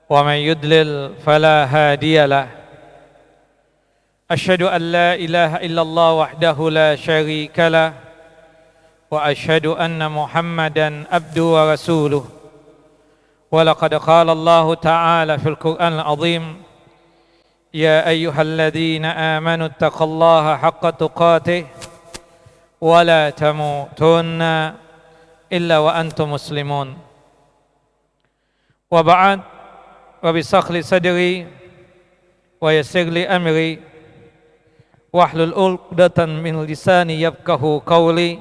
ومن يضلل فلا هادي له أشهد أن لا إله إلا الله وحده لا شريك له وأشهد أن محمدا عبده ورسوله ولقد قال الله تعالى في القرآن العظيم يا أيها الذين آمنوا اتقوا الله حق تقاته ولا تموتن إلا وأنتم مسلمون وبعد وبشرح لي صدري ويسر لي أمري واحلل عقدة من لساني يفقهوا قولي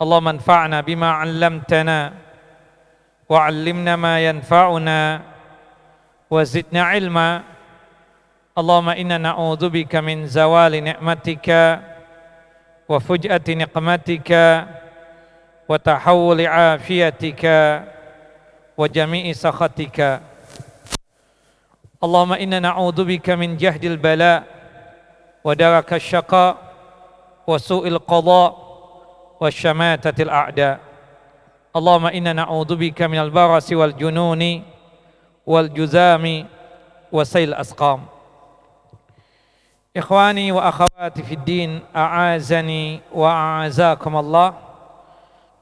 اللهم انفعنا بما علمتنا وعلمنا ما ينفعنا وزدنا علما اللهم إنا نعوذ بك من زوال نعمتك وفجأة نقمتك وتحول عافيتك وجميع سخطك اللهم إنا نعوذ بك من جهد البلاء ودرك الشقاء وسوء القضاء وشماتة الأعداء اللهم إنا نعوذ بك من البرص والجنون والجذام وسيل الأسقام. Ikhwani wa akhwati fid din, a'azani wa a'azakum Allah.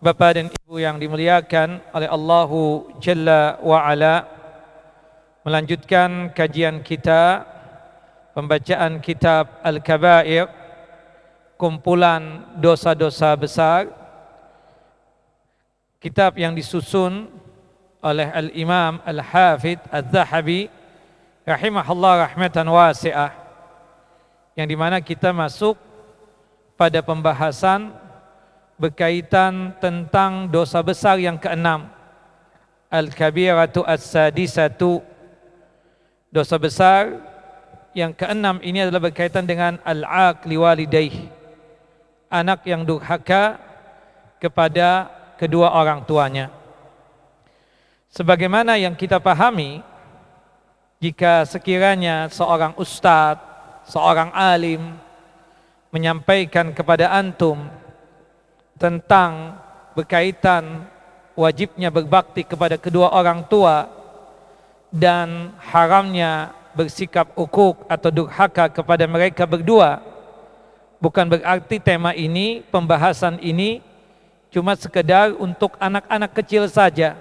Bapak dan Ibu yang dimuliakan oleh Allahu Jalla wa Ala, melanjutkan kajian kita, pembacaan kitab Al-Kabair, kumpulan dosa-dosa besar, kitab yang disusun oleh Al-Imam Al-Hafidh Al-Zahabi rahimahullah rahmatan wasi'ah, yang dimana kita masuk pada pembahasan berkaitan tentang dosa besar yang keenam, Al-Kabiratu As-Sadisatu. Dosa besar yang keenam ini adalah berkaitan dengan al-aqli walidaih, anak yang durhaka kepada kedua orang tuanya. Sebagaimana yang kita pahami, jika sekiranya seorang ustadz, seorang alim menyampaikan kepada antum tentang berkaitan wajibnya berbakti kepada kedua orang tua dan haramnya bersikap ukuk atau durhaka kepada mereka berdua, bukan berarti tema ini, pembahasan ini cuma sekedar untuk anak-anak kecil saja,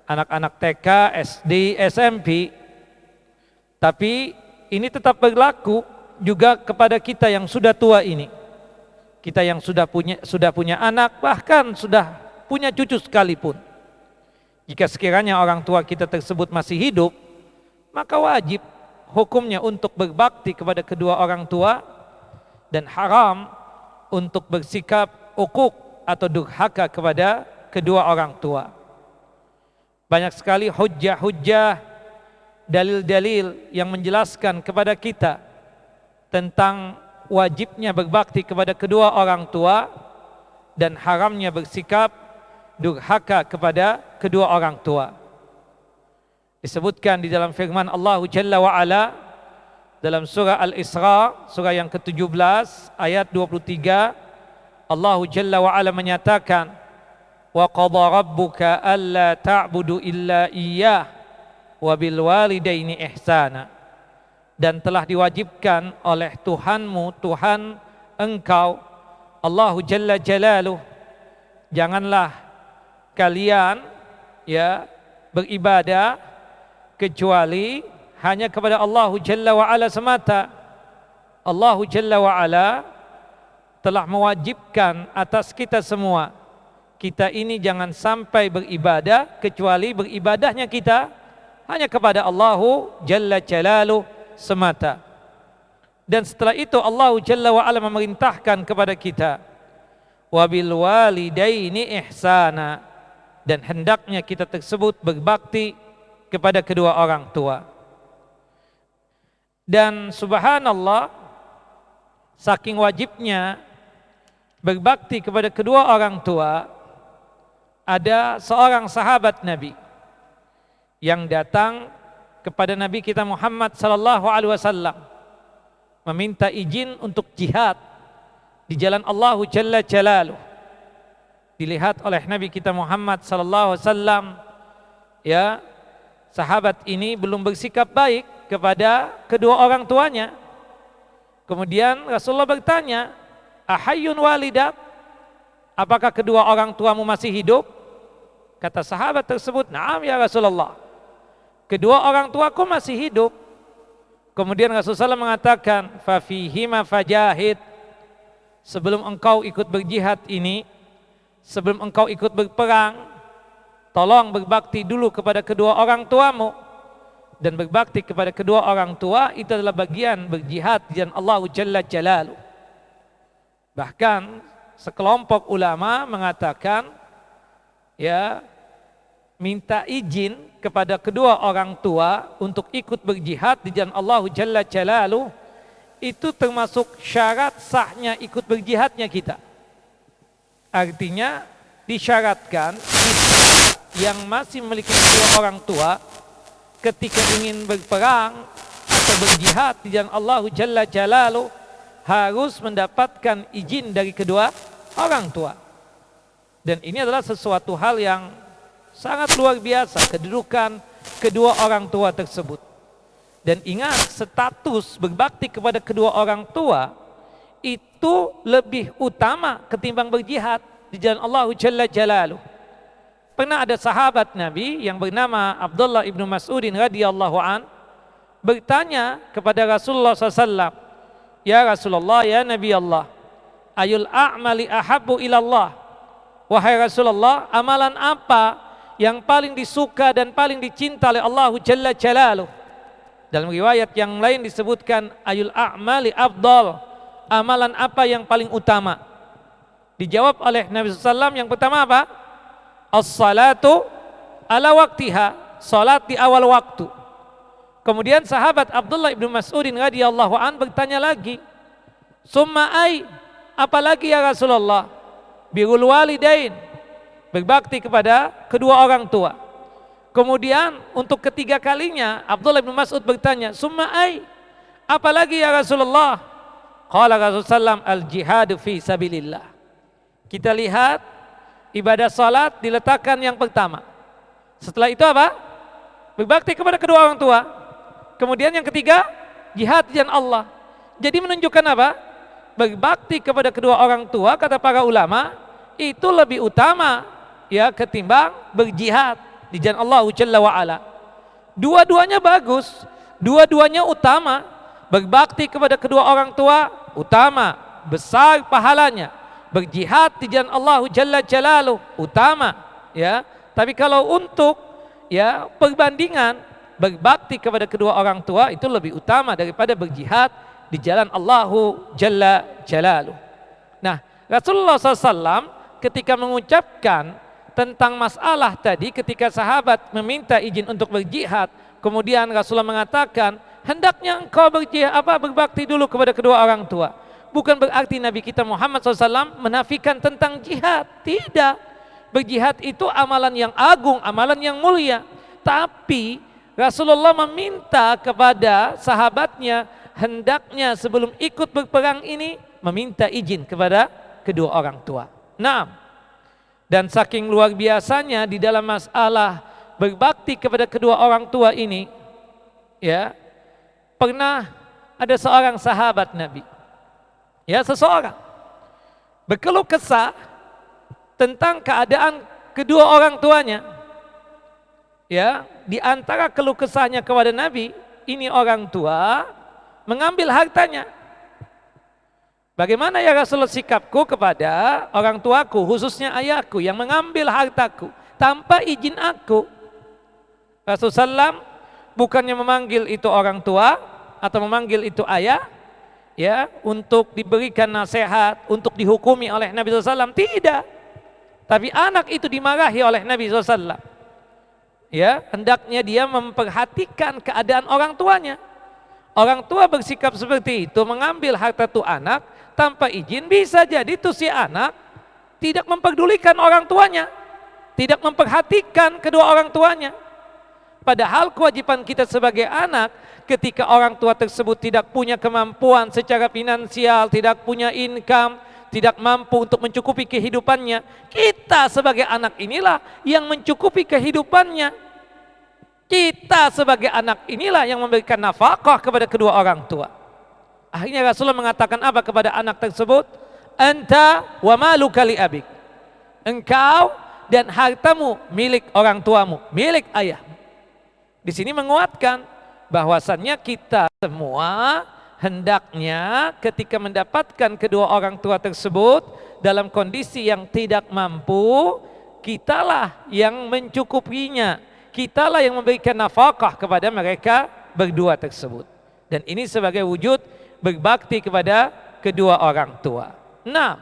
anak-anak TK, SD, SMP, tapi ini tetap berlaku juga kepada kita yang sudah tua ini. Kita yang sudah punya anak, bahkan sudah punya cucu sekalipun. Jika sekiranya orang tua kita tersebut masih hidup, maka wajib hukumnya untuk berbakti kepada kedua orang tua dan haram untuk bersikap ukuk atau durhaka kepada kedua orang tua. Banyak sekali hujjah-hujjah, dalil-dalil yang menjelaskan kepada kita tentang wajibnya berbakti kepada kedua orang tua dan haramnya bersikap durhaka kepada kedua orang tua. Disebutkan di dalam firman Allah Jalla wa Ala dalam surah Al-Isra, surah yang ke-17 ayat 23, Allah Jalla wa Ala menyatakan, wa qadha rabbuka alla ta'budu illa iyyah wa bil walidaini ihsana, dan telah diwajibkan oleh Tuhanmu, Tuhan engkau Allahu Jalla Jalaluh, janganlah kalian beribadah kecuali hanya kepada Allahu Jalla wa Ala semata. Allahu Jalla wa Ala telah mewajibkan atas kita semua, kita ini jangan sampai beribadah kecuali beribadahnya kita hanya kepada Allahu Jalla Jalaluh semata. Dan setelah itu Allah Jalla wa Ala memerintahkan kepada kita, wabil walidaini ihsana, dan hendaknya kita tersebut berbakti kepada kedua orang tua. Dan subhanallah, saking wajibnya berbakti kepada kedua orang tua, ada seorang sahabat Nabi yang datang kepada Nabi kita Muhammad sallallahu alaihi wasallam meminta izin untuk jihad di jalan Allah Jalla Jalaluh. Dilihat oleh Nabi kita Muhammad sallallahu alaihi wasallam ya, sahabat ini belum bersikap baik kepada kedua orang tuanya. Kemudian Rasulullah bertanya, ahayyun walidak, apakah kedua orang tuamu masih hidup? Kata sahabat tersebut, na'am ya Rasulullah, kedua orang tuaku masih hidup. Kemudian Rasulullah mengatakan, fafihima fajahid, sebelum engkau ikut berjihad ini, sebelum engkau ikut berperang, tolong berbakti dulu kepada kedua orang tuamu. Dan berbakti kepada kedua orang tua itu adalah bagian berjihad di jalan Allah Jalla Jalaluh. Bahkan sekelompok ulama mengatakan, ya, minta izin kepada kedua orang tua untuk ikut berjihad di jalan Allah Jalla Jalaluh itu termasuk syarat sahnya ikut berjihadnya kita. Artinya disyaratkan kita yang masih memiliki kedua orang tua ketika ingin berperang atau berjihad di jalan Allah Jalla Jalaluh harus mendapatkan izin dari kedua orang tua. Dan ini adalah sesuatu hal yang sangat luar biasa, kedudukan kedua orang tua tersebut. Dan ingat, status berbakti kepada kedua orang tua itu lebih utama ketimbang berjihad di jalan Allah Jalla Jalaluh. Pernah ada sahabat Nabi yang bernama Abdullah ibnu Mas'udin radhiyallahu an bertanya kepada Rasulullah SAW, ya Rasulullah, ya Nabi Allah, ayul a'mali ahabbu ilallah, wahai Rasulullah, amalan apa yang paling disuka dan paling dicinta oleh Allah Jalla Jalaluh? Dalam riwayat yang lain disebutkan ayul a'mali afdal, amalan apa yang paling utama? Dijawab oleh Nabi SAW, yang pertama apa? As-salatu ala waktiha, salat di awal waktu. Kemudian sahabat Abdullah ibnu Mas'udin radhiyallahu an bertanya lagi, summa ai, apalagi ya Rasulullah? Birrul walidain, berbakti kepada kedua orang tua. Kemudian untuk ketiga kalinya Abdullah ibnu Mas'ud bertanya, summa ai, apalagi ya Rasulullah? Qala Rasulullah al-jihadu fi sabilillah. Kita lihat ibadah salat diletakkan yang pertama. Setelah itu apa? Berbakti kepada kedua orang tua. Kemudian yang ketiga, jihad di jalan Allah. Jadi menunjukkan apa? Berbakti kepada kedua orang tua, kata para ulama, itu lebih utama ya ketimbang berjihad di jalan Allah Jalla wa ala. Dua-duanya bagus, dua-duanya utama. Berbakti kepada kedua orang tua utama, besar pahalanya. Berjihad di jalan Allah Jalla Jalaluh utama, ya. Tapi kalau untuk ya perbandingan, berbakti kepada kedua orang tua itu lebih utama daripada berjihad di jalan Allah Jalla Jalaluh. Nah, Rasulullah SAW ketika mengucapkan tentang masalah tadi, ketika sahabat meminta izin untuk berjihad, kemudian Rasulullah mengatakan, hendaknya engkau berbakti dulu kepada kedua orang tua. Bukan berarti Nabi kita Muhammad SAW menafikan tentang jihad. Tidak. Berjihad itu amalan yang agung, amalan yang mulia. Tapi Rasulullah meminta kepada sahabatnya, hendaknya sebelum ikut berperang ini meminta izin kepada kedua orang tua. Nah, dan saking luar biasanya di dalam masalah berbakti kepada kedua orang tua ini, ya, pernah ada seorang sahabat Nabi, ya, seseorang berkeluh kesah tentang keadaan kedua orang tuanya. Ya, di antara keluh kesahnya kepada Nabi, ini orang tua mengambil hartanya. Bagaimana ya Rasulullah sikapku kepada orang tuaku, khususnya ayahku yang mengambil hartaku tanpa izin aku? Rasulullah SAW bukannya memanggil itu orang tua atau memanggil itu ayah, ya, untuk diberikan nasihat, untuk dihukumi oleh Nabi SAW, tidak. Tapi anak itu dimarahi oleh Nabi SAW. Ya, hendaknya dia memperhatikan keadaan orang tuanya. Orang tua bersikap seperti itu, mengambil harta tu anak tanpa izin, bisa jadi tuh si anak tidak memperdulikan orang tuanya, tidak memperhatikan kedua orang tuanya. Padahal kewajiban kita sebagai anak, ketika orang tua tersebut tidak punya kemampuan secara finansial, tidak punya income, tidak mampu untuk mencukupi kehidupannya, kita sebagai anak inilah yang mencukupi kehidupannya. Kita sebagai anak inilah yang memberikan nafkah kepada kedua orang tua. Akhirnya Rasulullah mengatakan apa kepada anak tersebut? Anta wa maluka li abik. Engkau dan hartamu milik orang tuamu, milik ayahmu. Di sini menguatkan bahwasannya kita semua hendaknya ketika mendapatkan kedua orang tua tersebut dalam kondisi yang tidak mampu, kitalah yang mencukupinya, kitalah yang memberikan nafkah kepada mereka berdua tersebut. Dan ini sebagai wujud berbakti kepada kedua orang tua. Nah,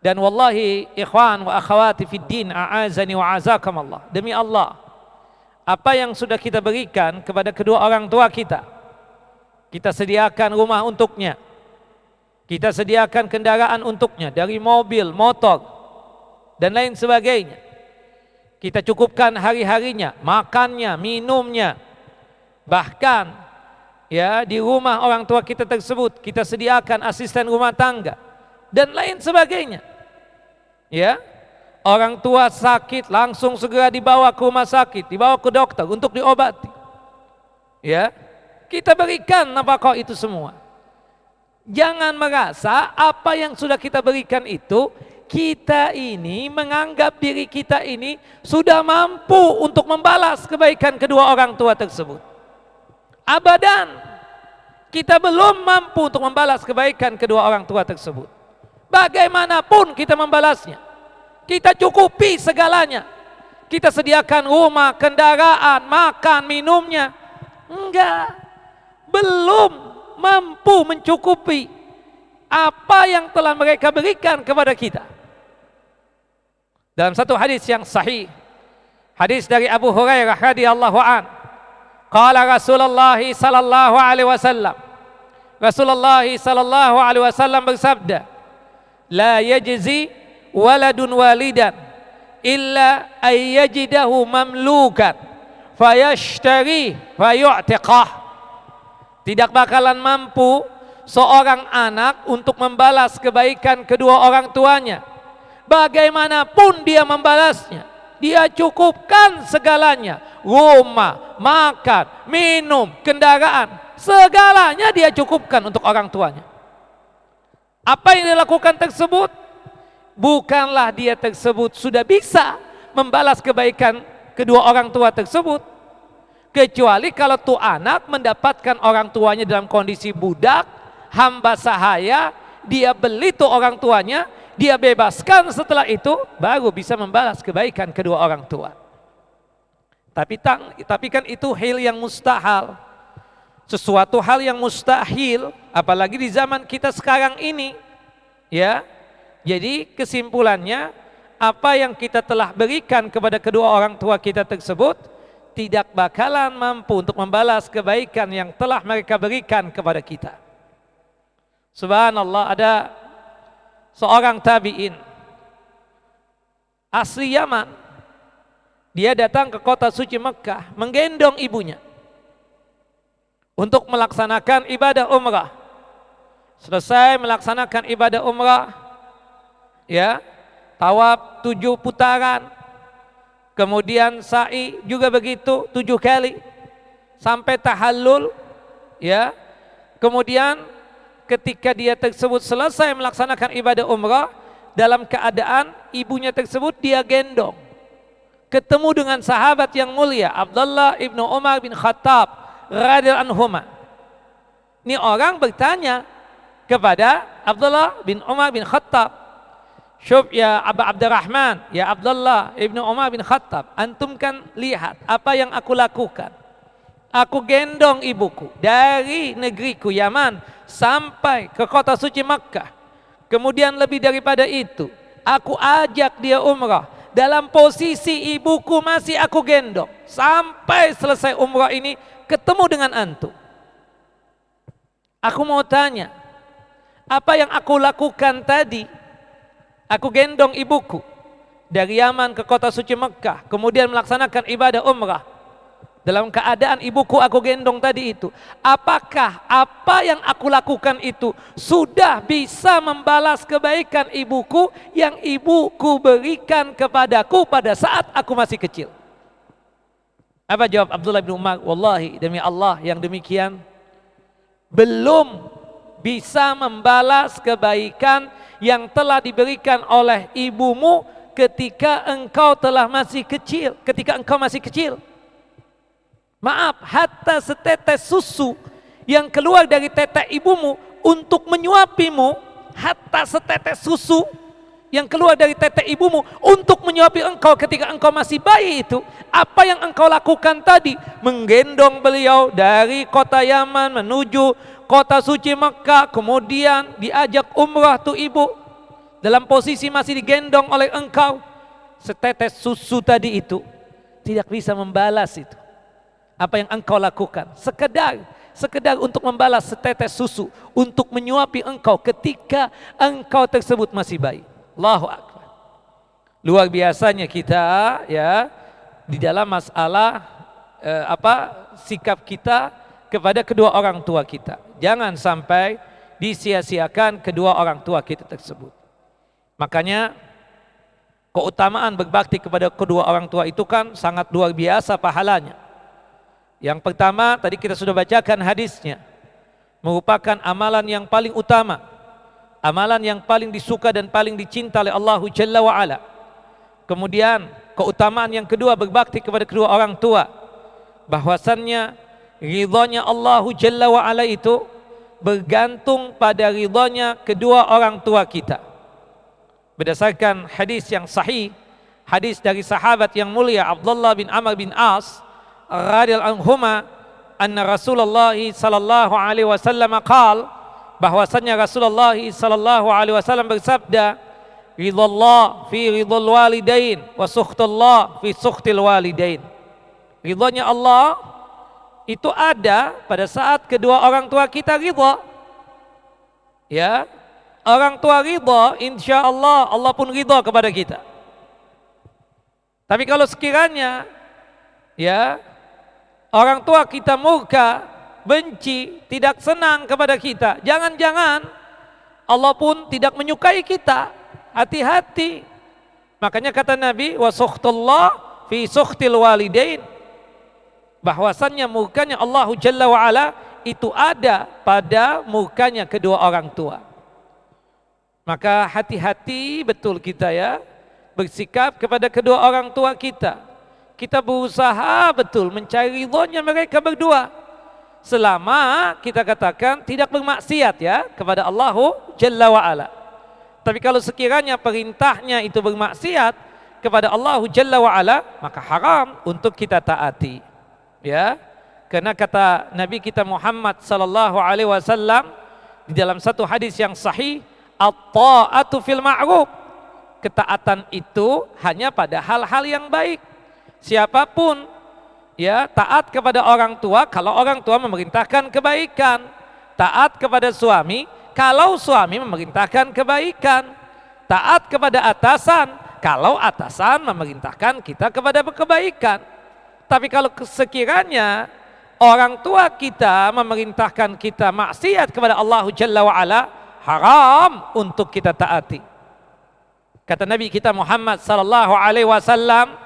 dan wallahi ikhwan wa akhawati fid din, a'azani wa azakumullah, demi Allah, apa yang sudah kita berikan kepada kedua orang tua kita, kita sediakan rumah untuknya, kita sediakan kendaraan untuknya, dari mobil, motor, dan lain sebagainya. Kita cukupkan hari-harinya, makannya, minumnya. Bahkan ya, di rumah orang tua kita tersebut kita sediakan asisten rumah tangga dan lain sebagainya. Ya, orang tua sakit langsung segera dibawa ke rumah sakit, dibawa ke dokter untuk diobati. Ya, kita berikan nafkah itu semua. Jangan merasa apa yang sudah kita berikan itu, kita ini menganggap diri kita ini sudah mampu untuk membalas kebaikan kedua orang tua tersebut. Abadan, kita belum mampu untuk membalas kebaikan kedua orang tua tersebut. Bagaimanapun kita membalasnya, kita cukupi segalanya, kita sediakan rumah, kendaraan, makan, minumnya, enggak, belum mampu mencukupi apa yang telah mereka berikan kepada kita. Dalam satu hadis yang sahih, hadis dari Abu Hurairah radhiyallahu an, qala Rasulullah sallallahu alaihi wasallam, Rasulullah sallallahu alaihi wasallam bersabda, la yajzi waladun walidan illa ayyajidahu mamlukan fayashtari fayu'tiqah. Tidak bakalan mampu seorang anak untuk membalas kebaikan kedua orang tuanya. Bagaimanapun dia membalasnya, dia cukupkan segalanya, rumah, makan, minum, kendaraan, segalanya dia cukupkan untuk orang tuanya. Apa yang dilakukan tersebut, bukanlah dia tersebut sudah bisa membalas kebaikan kedua orang tua tersebut, kecuali kalau tuh anak mendapatkan orang tuanya dalam kondisi budak, hamba sahaya, dia beli tuh orang tuanya, dia bebaskan, setelah itu baru bisa membalas kebaikan kedua orang tua. Tapi kan itu hal yang mustahil, sesuatu hal yang mustahil, apalagi di zaman kita sekarang ini, ya. Jadi kesimpulannya, apa yang kita telah berikan kepada kedua orang tua kita tersebut tidak bakalan mampu untuk membalas kebaikan yang telah mereka berikan kepada kita. Subhanallah, ada seorang tabi'in asli Yaman. Dia datang ke kota suci Mekah menggendong ibunya untuk melaksanakan ibadah umrah. Selesai melaksanakan ibadah umrah, ya, tawaf 7 putaran, kemudian sa'i juga begitu 7 kali sampai tahallul, ya. Kemudian ketika dia tersebut selesai melaksanakan ibadah umrah, dalam keadaan ibunya tersebut dia gendong, ketemu dengan sahabat yang mulia Abdullah ibnu Umar bin Khattab radhiyallahu anhuma. Ini orang bertanya kepada Abdullah bin Umar bin Khattab, "Syuf ya Aba Abdurrahman, ya Abdullah ibnu Umar bin Khattab, antum kan lihat apa yang aku lakukan. Aku gendong ibuku dari negeriku Yaman sampai ke kota suci Makkah. Kemudian lebih daripada itu, aku ajak dia umrah. Dalam posisi ibuku masih aku gendong. Sampai selesai umrah ini ketemu dengan antum. Aku mau tanya, apa yang aku lakukan tadi? Aku gendong ibuku dari Yaman ke kota suci Makkah, kemudian melaksanakan ibadah umrah. Dalam keadaan ibuku aku gendong tadi itu, apakah apa yang aku lakukan itu sudah bisa membalas kebaikan ibuku yang ibuku berikan kepadaku pada saat aku masih kecil?" Apa jawab Abdullah bin Umar? Wallahi, demi Allah yang demikian belum bisa membalas kebaikan yang telah diberikan oleh ibumu ketika engkau masih kecil. Maaf, hatta setetes susu yang keluar dari tetek ibumu untuk menyuapimu, hatta setetes susu yang keluar dari tetek ibumu untuk menyuapi engkau ketika engkau masih bayi itu, apa yang engkau lakukan tadi? Menggendong beliau dari kota Yaman menuju kota suci Mekah, kemudian diajak umrah tuh ibu, dalam posisi masih digendong oleh engkau. Setetes susu tadi itu tidak bisa membalas itu apa yang engkau lakukan. Sekedar untuk membalas setetes susu, untuk menyuapi engkau ketika engkau tersebut masih bayi. Allahu Akbar. Luar biasanya kita ya di dalam masalah sikap kita kepada kedua orang tua kita. Jangan sampai disia-siakan kedua orang tua kita tersebut. Makanya keutamaan berbakti kepada kedua orang tua itu kan sangat luar biasa pahalanya. Yang pertama tadi kita sudah bacakan hadisnya, merupakan amalan yang paling utama, amalan yang paling disuka dan paling dicinta oleh Allah Jalla wa Ala. Kemudian keutamaan yang kedua berbakti kepada kedua orang tua, bahwasannya ridhonya Allah Jalla wa Ala itu bergantung pada ridhonya kedua orang tua kita. Berdasarkan hadis yang sahih, hadis dari sahabat yang mulia Abdullah bin Amr bin As radhiyallahu anhuma, anna Rasulullah sallallahu alaihi wasallam qaal, bahwasanya Rasulullah sallallahu alaihi wasallam bersabda, ridhallah fi ridhal walidain wa sukhtullah fi sukhtil walidain. Ridhonya Allah itu ada pada saat kedua orang tua kita ridha. Ya, orang tua ridha, insyaallah Allah pun ridha kepada kita. Tapi kalau sekiranya ya orang tua kita murka, benci, tidak senang kepada kita, jangan-jangan Allah pun tidak menyukai kita. Hati-hati. Makanya kata Nabi, wa sukhtullah fi sukhtil walidain, bahwasannya murkanya Allah Jalla wa Ala itu ada pada murkanya kedua orang tua. Maka hati-hati betul kita ya bersikap kepada kedua orang tua kita. Kita berusaha betul mencari ridhonya mereka berdua, selama kita katakan tidak bermaksiat ya kepada Allah Jalla wa Ala. Tapi kalau sekiranya perintahnya itu bermaksiat kepada Allah Jalla wa Ala, maka haram untuk kita taati. Ya, karena kata Nabi kita Muhammad sallallahu alaihi wasallam di dalam satu hadis yang sahih, at-ta'atu fil ma'ruf, ketaatan itu hanya pada hal-hal yang baik. Siapapun ya taat kepada orang tua kalau orang tua memerintahkan kebaikan, taat kepada suami kalau suami memerintahkan kebaikan, taat kepada atasan kalau atasan memerintahkan kita kepada kebaikan. Tapi kalau sekiranya orang tua kita memerintahkan kita maksiat kepada Allah Jalla wa Ala, haram untuk kita taati. Kata Nabi kita Muhammad sallallahu alaihi wasallam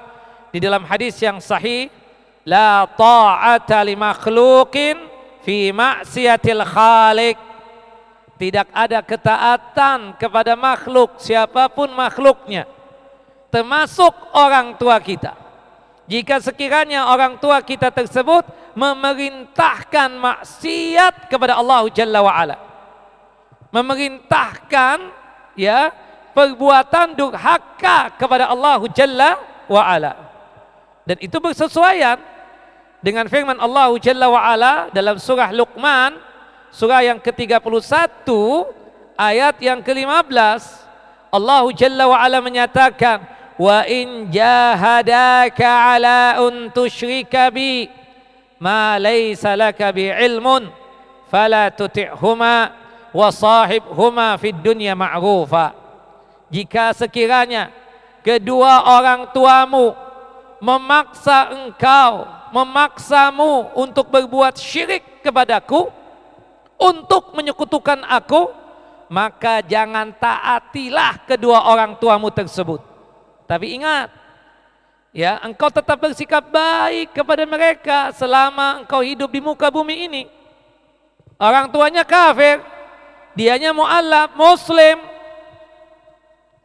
di dalam hadis yang sahih, la ta'ata li makhluqin fi ma'siyatil khaliq. Tidak ada ketaatan kepada makhluk, siapapun makhluknya, termasuk orang tua kita, jika sekiranya orang tua kita tersebut memerintahkan maksiat kepada Allah Jalla wa Ala, memerintahkan ya perbuatan durhaka kepada Allah Jalla wa Ala. Dan itu bersesuaian dengan firman Allah Jalla wa Ala dalam surah Luqman, surah yang ke-31 ayat yang ke-15. Allah Jalla wa Ala menyatakan, wa in jahadaka ala an tusyrika bi ma laysa laka bi ilmun fala tuti'huma wa sahibhuma fid dunya ma'rufa. Jika sekiranya kedua orang tuamu memaksamu untuk berbuat syirik kepadaku, untuk menyekutukan aku, maka jangan taatilah kedua orang tuamu tersebut. Tapi ingat, Ya, engkau tetap bersikap baik kepada mereka selama engkau hidup di muka bumi ini. Orang tuanya kafir, dianya mu'allaf, muslim.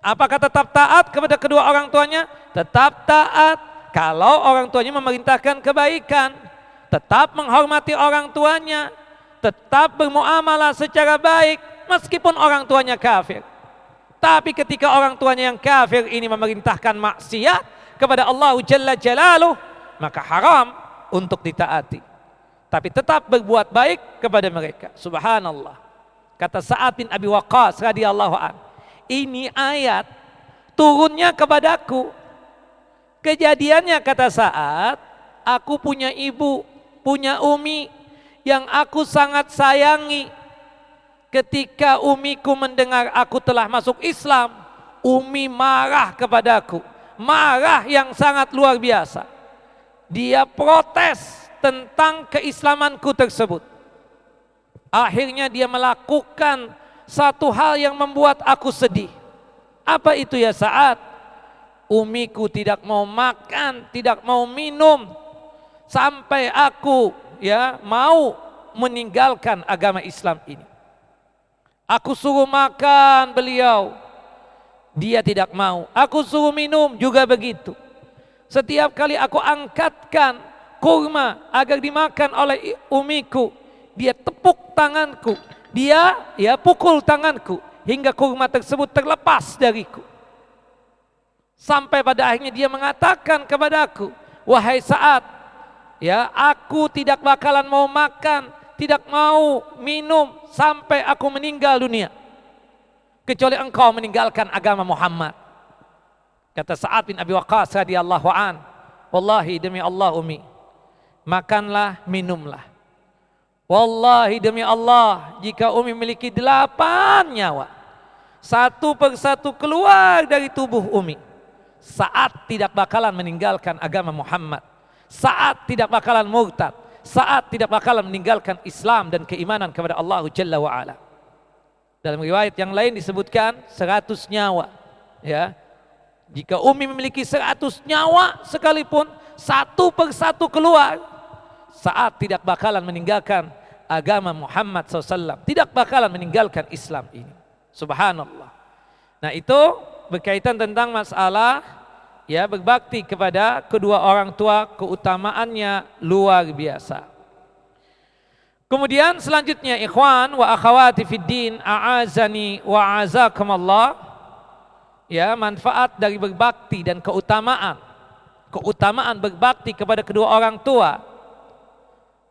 Apakah tetap taat kepada kedua orang tuanya? Tetap taat. Kalau orang tuanya memerintahkan kebaikan, tetap menghormati orang tuanya, tetap bermuamalah secara baik meskipun orang tuanya kafir. Tapi ketika orang tuanya yang kafir ini memerintahkan maksiat kepada Allah Jalla Jalaluh, maka haram untuk ditaati. Tapi tetap berbuat baik kepada mereka. Subhanallah. Kata Sa'ad bin Abi Waqqas radhiyallahu an, ini ayat turunnya kepadaku. Kejadiannya, kata Sa'ad, aku punya ibu, punya umi yang aku sangat sayangi. Ketika umiku mendengar aku telah masuk Islam, umi marah kepadaku, marah yang sangat luar biasa. Dia protes tentang keislamanku tersebut. Akhirnya dia melakukan satu hal yang membuat aku sedih. Apa itu ya Sa'ad? Umiku tidak mau makan, tidak mau minum, sampai aku mau meninggalkan agama Islam ini. Aku suruh makan beliau, dia tidak mau. Aku suruh minum juga begitu. Setiap kali aku angkatkan kurma agar dimakan oleh umiku, dia tepuk tanganku, dia pukul tanganku hingga kurma tersebut terlepas dariku. Sampai pada akhirnya dia mengatakan kepadaku, wahai Sa'ad, aku tidak bakalan mau makan, tidak mau minum sampai aku meninggal dunia, kecuali engkau meninggalkan agama Muhammad. Kata Sa'ad bin Abi Waqqas radhiyallahu an, wallahi demi Allah umi, makanlah, minumlah. Wallahi demi Allah, jika umi memiliki 8 nyawa, satu persatu keluar dari tubuh umi, Sa'ad tidak bakalan meninggalkan agama Muhammad. Sa'ad tidak bakalan murtad. Sa'ad tidak bakalan meninggalkan Islam dan keimanan kepada Allah Jalla wa'ala. Dalam riwayat yang lain disebutkan 100 nyawa. Jika umi memiliki 100 nyawa sekalipun, satu persatu keluar, Sa'ad tidak bakalan meninggalkan agama Muhammad SAW. Tidak bakalan meninggalkan Islam ini. Subhanallah. Nah, itu berkaitan tentang masalah berbakti kepada kedua orang tua, keutamaannya luar biasa. Kemudian selanjutnya, ikhwan wa akhawati fid din, a'azani wa a'azakumullah, manfaat dari berbakti dan keutamaan berbakti kepada kedua orang tua.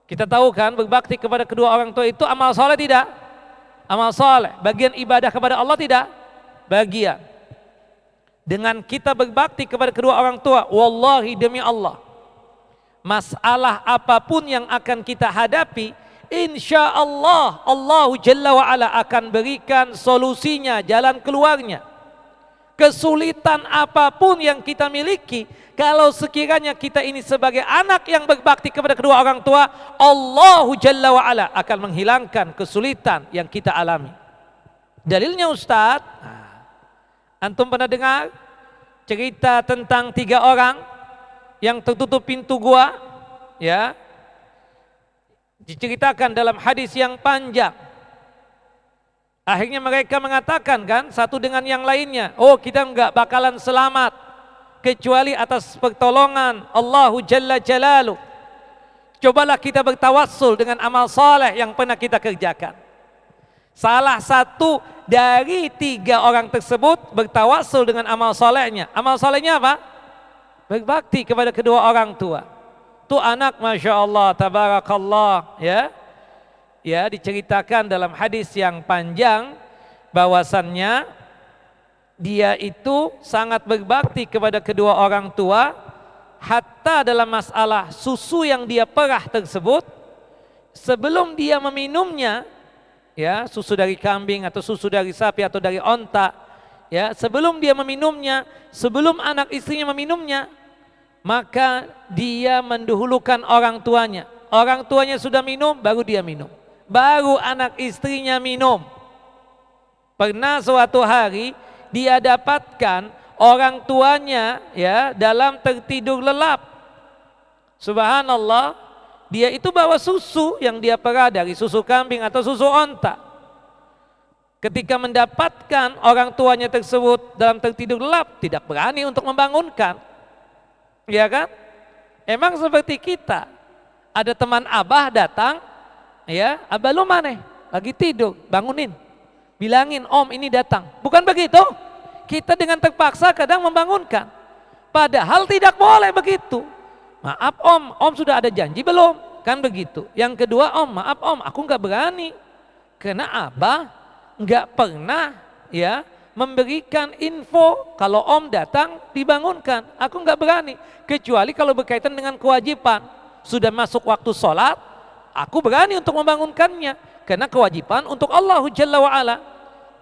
Kita tahu kan, berbakti kepada kedua orang tua itu amal soleh tidak? Amal soleh, bagian ibadah kepada Allah tidak? Bagian. Dengan kita berbakti kepada kedua orang tua, wallahi demi Allah, masalah apapun yang akan kita hadapi, insya Allah Allah Jalla wa'ala akan berikan solusinya, jalan keluarnya. Kesulitan apapun yang kita miliki, kalau sekiranya kita ini sebagai anak yang berbakti kepada kedua orang tua, Allah Jalla wa'ala akan menghilangkan kesulitan yang kita alami. Dalilnya Ustadz, antum pernah dengar cerita tentang 3 orang yang tertutup pintu gua? Diceritakan dalam hadis yang panjang. Akhirnya mereka mengatakan kan, satu dengan yang lainnya, oh kita enggak bakalan selamat kecuali atas pertolongan Allah Jalla Jalaluh. Cobalah kita bertawassul dengan amal saleh yang pernah kita kerjakan. Salah satu dari 3 orang tersebut bertawassul dengan amal solehnya. Amal solehnya apa? Berbakti kepada kedua orang tua. Tuh anak, masya Allah, tabarakallah, diceritakan dalam hadis yang panjang bahwasannya dia itu sangat berbakti kepada kedua orang tua, hatta dalam masalah susu yang dia perah tersebut, sebelum dia meminumnya, susu dari kambing atau susu dari sapi atau dari onta, sebelum dia meminumnya, sebelum anak istrinya meminumnya, maka dia mendahulukan orang tuanya. Orang tuanya sudah minum, baru dia minum, baru anak istrinya minum. Pernah suatu hari dia dapatkan orang tuanya ya dalam tertidur lelap. Subhanallah, dia itu bawa susu yang dia perah dari susu kambing atau susu onta. Ketika mendapatkan orang tuanya tersebut dalam tertidur lelap, tidak berani untuk membangunkan. Ya kan? Emang seperti kita, ada teman abah datang, ya, abah lu mana? Lagi tidur, bangunin. Bilangin, om ini datang. Bukan begitu? Kita dengan terpaksa kadang membangunkan. Padahal tidak boleh begitu. Maaf om sudah ada janji belum? Kan begitu. Yang kedua, maaf om, aku nggak berani. Karena abah nggak pernah ya memberikan info kalau om datang dibangunkan. Aku nggak berani. Kecuali kalau berkaitan dengan kewajiban. Sudah masuk waktu sholat, aku berani untuk membangunkannya. Karena kewajiban untuk Allah Jalla wa'ala.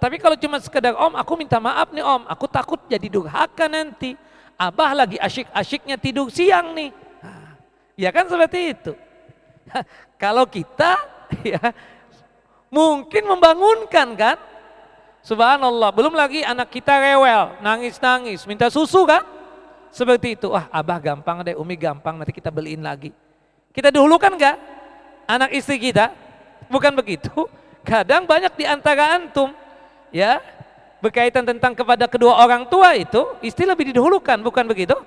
Tapi kalau cuma sekedar om, aku minta maaf nih om, aku takut jadi durhaka nanti. Abah lagi asyik-asyiknya tidur siang nih. Ya kan seperti itu. Kalau kita ya mungkin membangunkan kan. Subhanallah, belum lagi anak kita rewel, nangis-nangis, minta susu kan. Seperti itu, abah gampang deh, umi gampang, nanti kita beliin lagi. Kita dahulukan enggak anak istri kita? Bukan begitu. Kadang banyak di antara antum ya berkaitan tentang kepada kedua orang tua itu, istri lebih didahulukan, bukan begitu?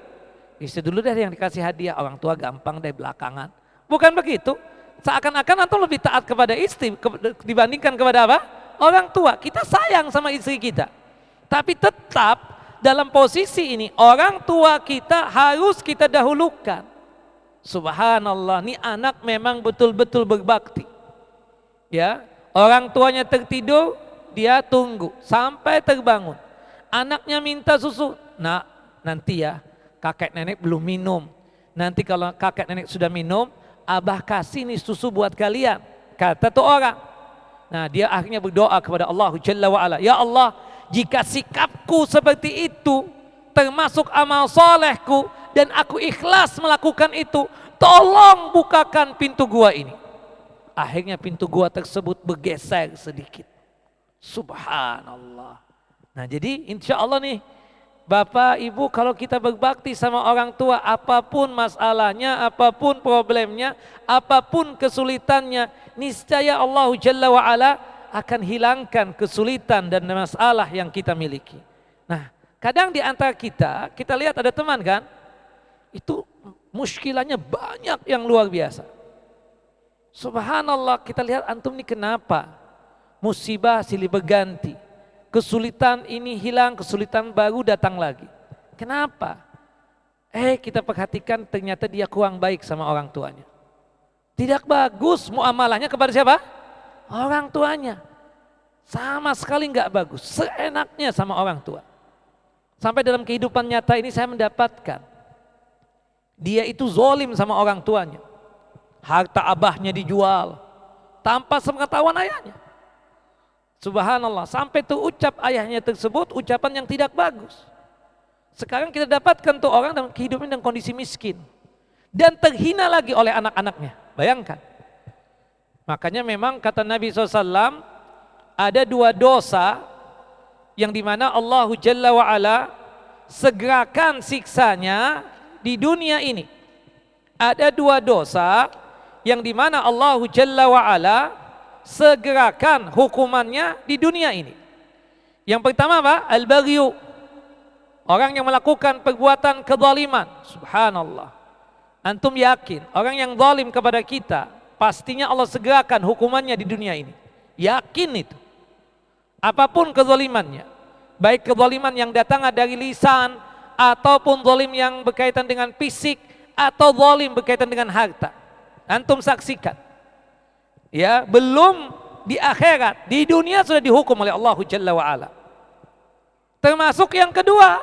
Istri dulu deh yang dikasih hadiah, orang tua gampang deh belakangan. Bukan begitu. Seakan-akan antum lebih taat kepada istri dibandingkan kepada apa? Orang tua. Kita sayang sama istri kita. Tapi tetap dalam posisi ini orang tua kita harus kita dahulukan. Subhanallah, ini anak memang betul-betul berbakti. Ya, orang tuanya tertidur, dia tunggu sampai terbangun. Anaknya minta susu, nah nanti ya kakek nenek belum minum. Nanti kalau kakek nenek sudah minum, abah kasih nih susu buat kalian. Kata tuh orang. Nah dia akhirnya berdoa kepada Allah Jalla wa'ala. Ya Allah, jika sikapku seperti itu termasuk amal solehku dan aku ikhlas melakukan itu, tolong bukakan pintu gua ini. Akhirnya pintu gua tersebut bergeser sedikit. Subhanallah. Nah jadi insya Allah nih Bapak Ibu, kalau kita berbakti sama orang tua, apapun masalahnya, apapun problemnya, apapun kesulitannya, niscaya Allah Jalla wa'ala akan hilangkan kesulitan dan masalah yang kita miliki. Nah, kadang di antara kita lihat ada teman kan, itu muskilahnya banyak yang luar biasa. Subhanallah, kita lihat antum ini kenapa? Musibah silih berganti. Kesulitan ini hilang, kesulitan baru datang lagi. Kenapa? Kita perhatikan ternyata dia kurang baik sama orang tuanya. Tidak bagus muamalahnya kepada siapa? Orang tuanya. Sama sekali nggak bagus, seenaknya sama orang tua. Sampai dalam kehidupan nyata ini saya mendapatkan dia itu zalim sama orang tuanya. Harta abahnya dijual tanpa sepengetahuan ayahnya. Subhanallah, sampai tuh ucap ayahnya tersebut ucapan yang tidak bagus. Sekarang kita dapatkan tuh orang dalam kehidupan dalam kondisi miskin dan terhina lagi oleh anak-anaknya. Bayangkan. Makanya memang kata Nabi SAW, ada dua dosa yang dimana Allah Jalla wa'ala segerakan siksanya di dunia ini. Ada dua dosa yang dimana Allah Jalla wa'ala segerakan hukumannya di dunia ini. Yang pertama apa? Al-baghyu. Orang yang melakukan perbuatan kezaliman. Subhanallah. Antum yakin orang yang zalim kepada kita pastinya Allah segerakan hukumannya di dunia ini. Yakin itu. Apapun kezalimannya, baik kezaliman yang datang dari lisan ataupun zalim yang berkaitan dengan fisik atau zalim berkaitan dengan harta. Antum saksikan. Ya, belum di akhirat, di dunia sudah dihukum oleh Allah Jalla wa'ala. Termasuk yang kedua,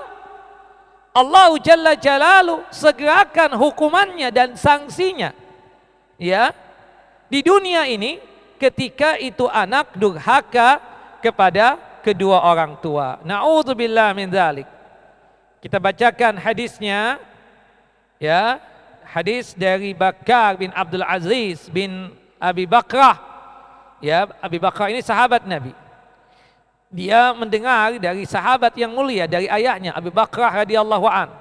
Allah Jalla Jalalu segerakan hukumannya dan sanksinya. Ya, di dunia ini ketika itu anak durhaka kepada kedua orang tua. Na'udzubillah min dzalik. Kita bacakan hadisnya. Ya, hadis dari Bakar bin Abdul Aziz bin Abi Bakrah. Ya, Abi Bakrah ini sahabat Nabi. Dia mendengar dari sahabat yang mulia, dari ayahnya Abu Bakrah radhiyallahu an,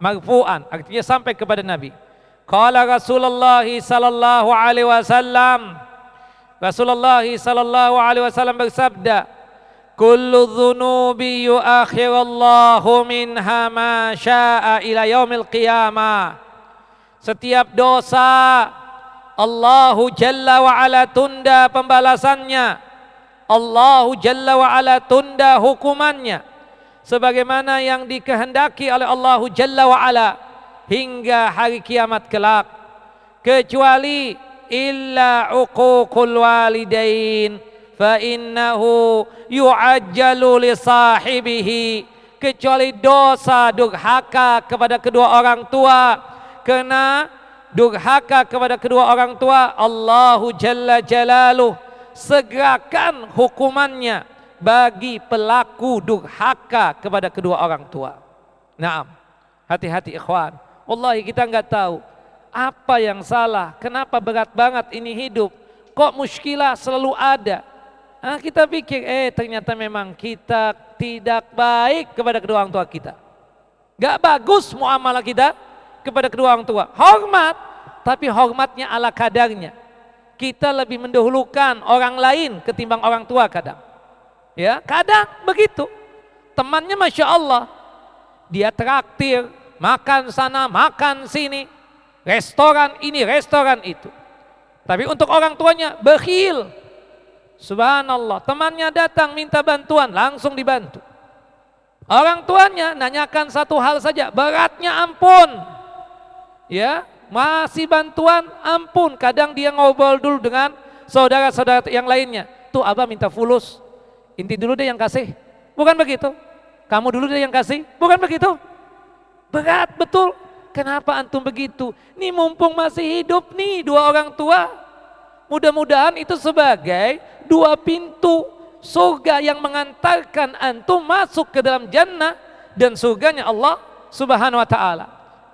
marfu'an, artinya sampai kepada Nabi. Qala Rasulullah sallallahu alaihi wasallam, Rasulullah sallallahu alaihi wasallam bersabda, kullu dhunubi yuakhirullahu minha ma syaa ila yaumil qiyamah. Setiap dosa Allahu Jalla wa ala tunda pembalasannya, Allahu Jalla wa ala tunda hukumannya sebagaimana yang dikehendaki oleh Allahu Jalla wa ala hingga hari kiamat kelak, kecuali illa uququl walidain fa innahu yu'ajjalu li sahibihi, kecuali dosa durhaka kepada kedua orang tua. Karena durhaka kepada kedua orang tua, Allahu Jalla Jalaluh segerakan hukumannya bagi pelaku durhaka kepada kedua orang tua. Naam, hati-hati ikhwan. Wallahi kita enggak tahu apa yang salah, kenapa berat banget ini hidup, kok muskilah selalu ada. Kita pikir ternyata memang kita tidak baik kepada kedua orang tua kita, enggak bagus muamalah kita kepada kedua orang tua. Hormat, tapi hormatnya ala kadarnya. Kita lebih mendahulukan orang lain ketimbang orang tua kadang. Ya, kadang begitu. Temannya Masya Allah, dia traktir, makan sana, makan sini, restoran ini, restoran itu. Tapi untuk orang tuanya bakhil. Subhanallah, temannya datang minta bantuan, langsung dibantu. Orang tuanya nanyakan satu hal saja, beratnya ampun. Ya, masih bantuan ampun. Kadang dia ngobrol dulu dengan saudara-saudara yang lainnya. Tuh abah minta fulus, inti dulu deh yang kasih. Bukan begitu? Kamu dulu deh yang kasih. Bukan begitu? Berat betul. Kenapa antum begitu? Nih mumpung masih hidup nih dua orang tua. Mudah-mudahan itu sebagai dua pintu surga yang mengantarkan antum masuk ke dalam jannah dan surganya Allah Subhanahu wa taala.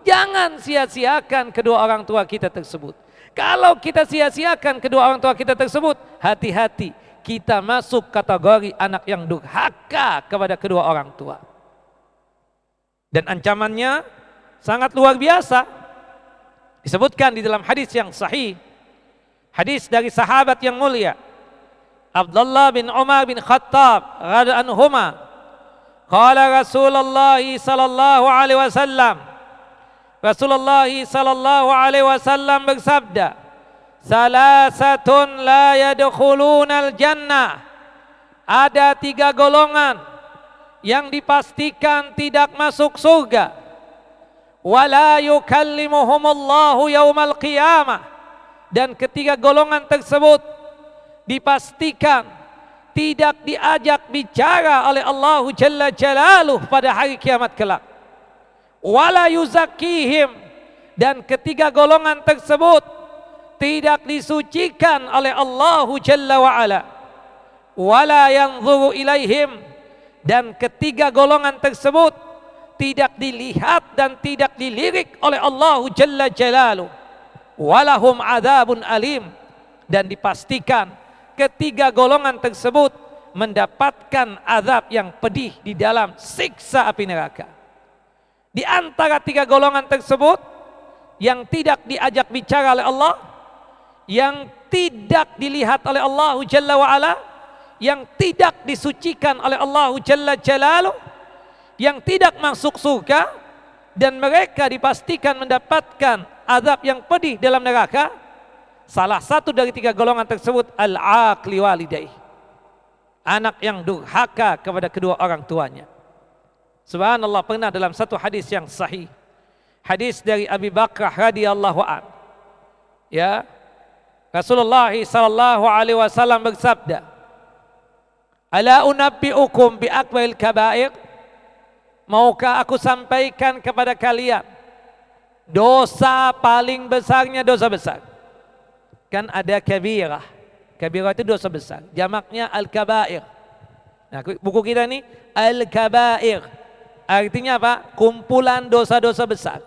Jangan sia-siakan kedua orang tua kita tersebut. Kalau kita sia-siakan kedua orang tua kita tersebut, hati-hati, kita masuk kategori anak yang durhaka kepada kedua orang tua. Dan ancamannya sangat luar biasa. Disebutkan di dalam hadis yang sahih, hadis dari sahabat yang mulia Abdullah bin Umar bin Khattab radhiyallahu anhuma, qala Rasulullah sallallahu alaihi wasallam, Rasulullah sallallahu alaihi wasallam bersabda, salasatun la yadkhulunal jannah. Ada 3 golongan yang dipastikan tidak masuk surga. Wala yukallimuhumullahu yaumal qiyamah. Dan ketiga golongan tersebut dipastikan tidak diajak bicara oleh Allahu Jalla Jalaluh pada hari kiamat kelak. Wala yuzakkihim, dan ketiga golongan tersebut tidak disucikan oleh Allahu Jalla wa ala. Wala yanzuru ilaihim, dan ketiga golongan tersebut tidak dilihat dan tidak dilirik oleh Allahu Jalla Jalaluh. Walahum adzabun alim, dan dipastikan ketiga golongan tersebut mendapatkan azab yang pedih di dalam siksa api neraka. Di antara 3 golongan tersebut, yang tidak diajak bicara oleh Allah, yang tidak dilihat oleh Allah Jalla wa'ala, yang tidak disucikan oleh Allah Jalla Jalaluh, yang tidak masuk surga, dan mereka dipastikan mendapatkan azab yang pedih dalam neraka. Salah satu dari 3 golongan tersebut al-aqli walidayh, anak yang durhaka kepada kedua orang tuanya. Subhanallah, pernah dalam satu hadis yang sahih, hadis dari Abi Bakrah radhiyallahu an, ya, Rasulullah sallallahu alaihi wasallam bersabda, ala unabbiukum bi akbaril kabair, maukah aku sampaikan kepada kalian dosa paling besarnya dosa besar. Kan ada kabirah, kabirah itu dosa besar, jamaknya al-kabair. Nah, buku kita ini al-kabair, artinya apa? Kumpulan dosa-dosa besar.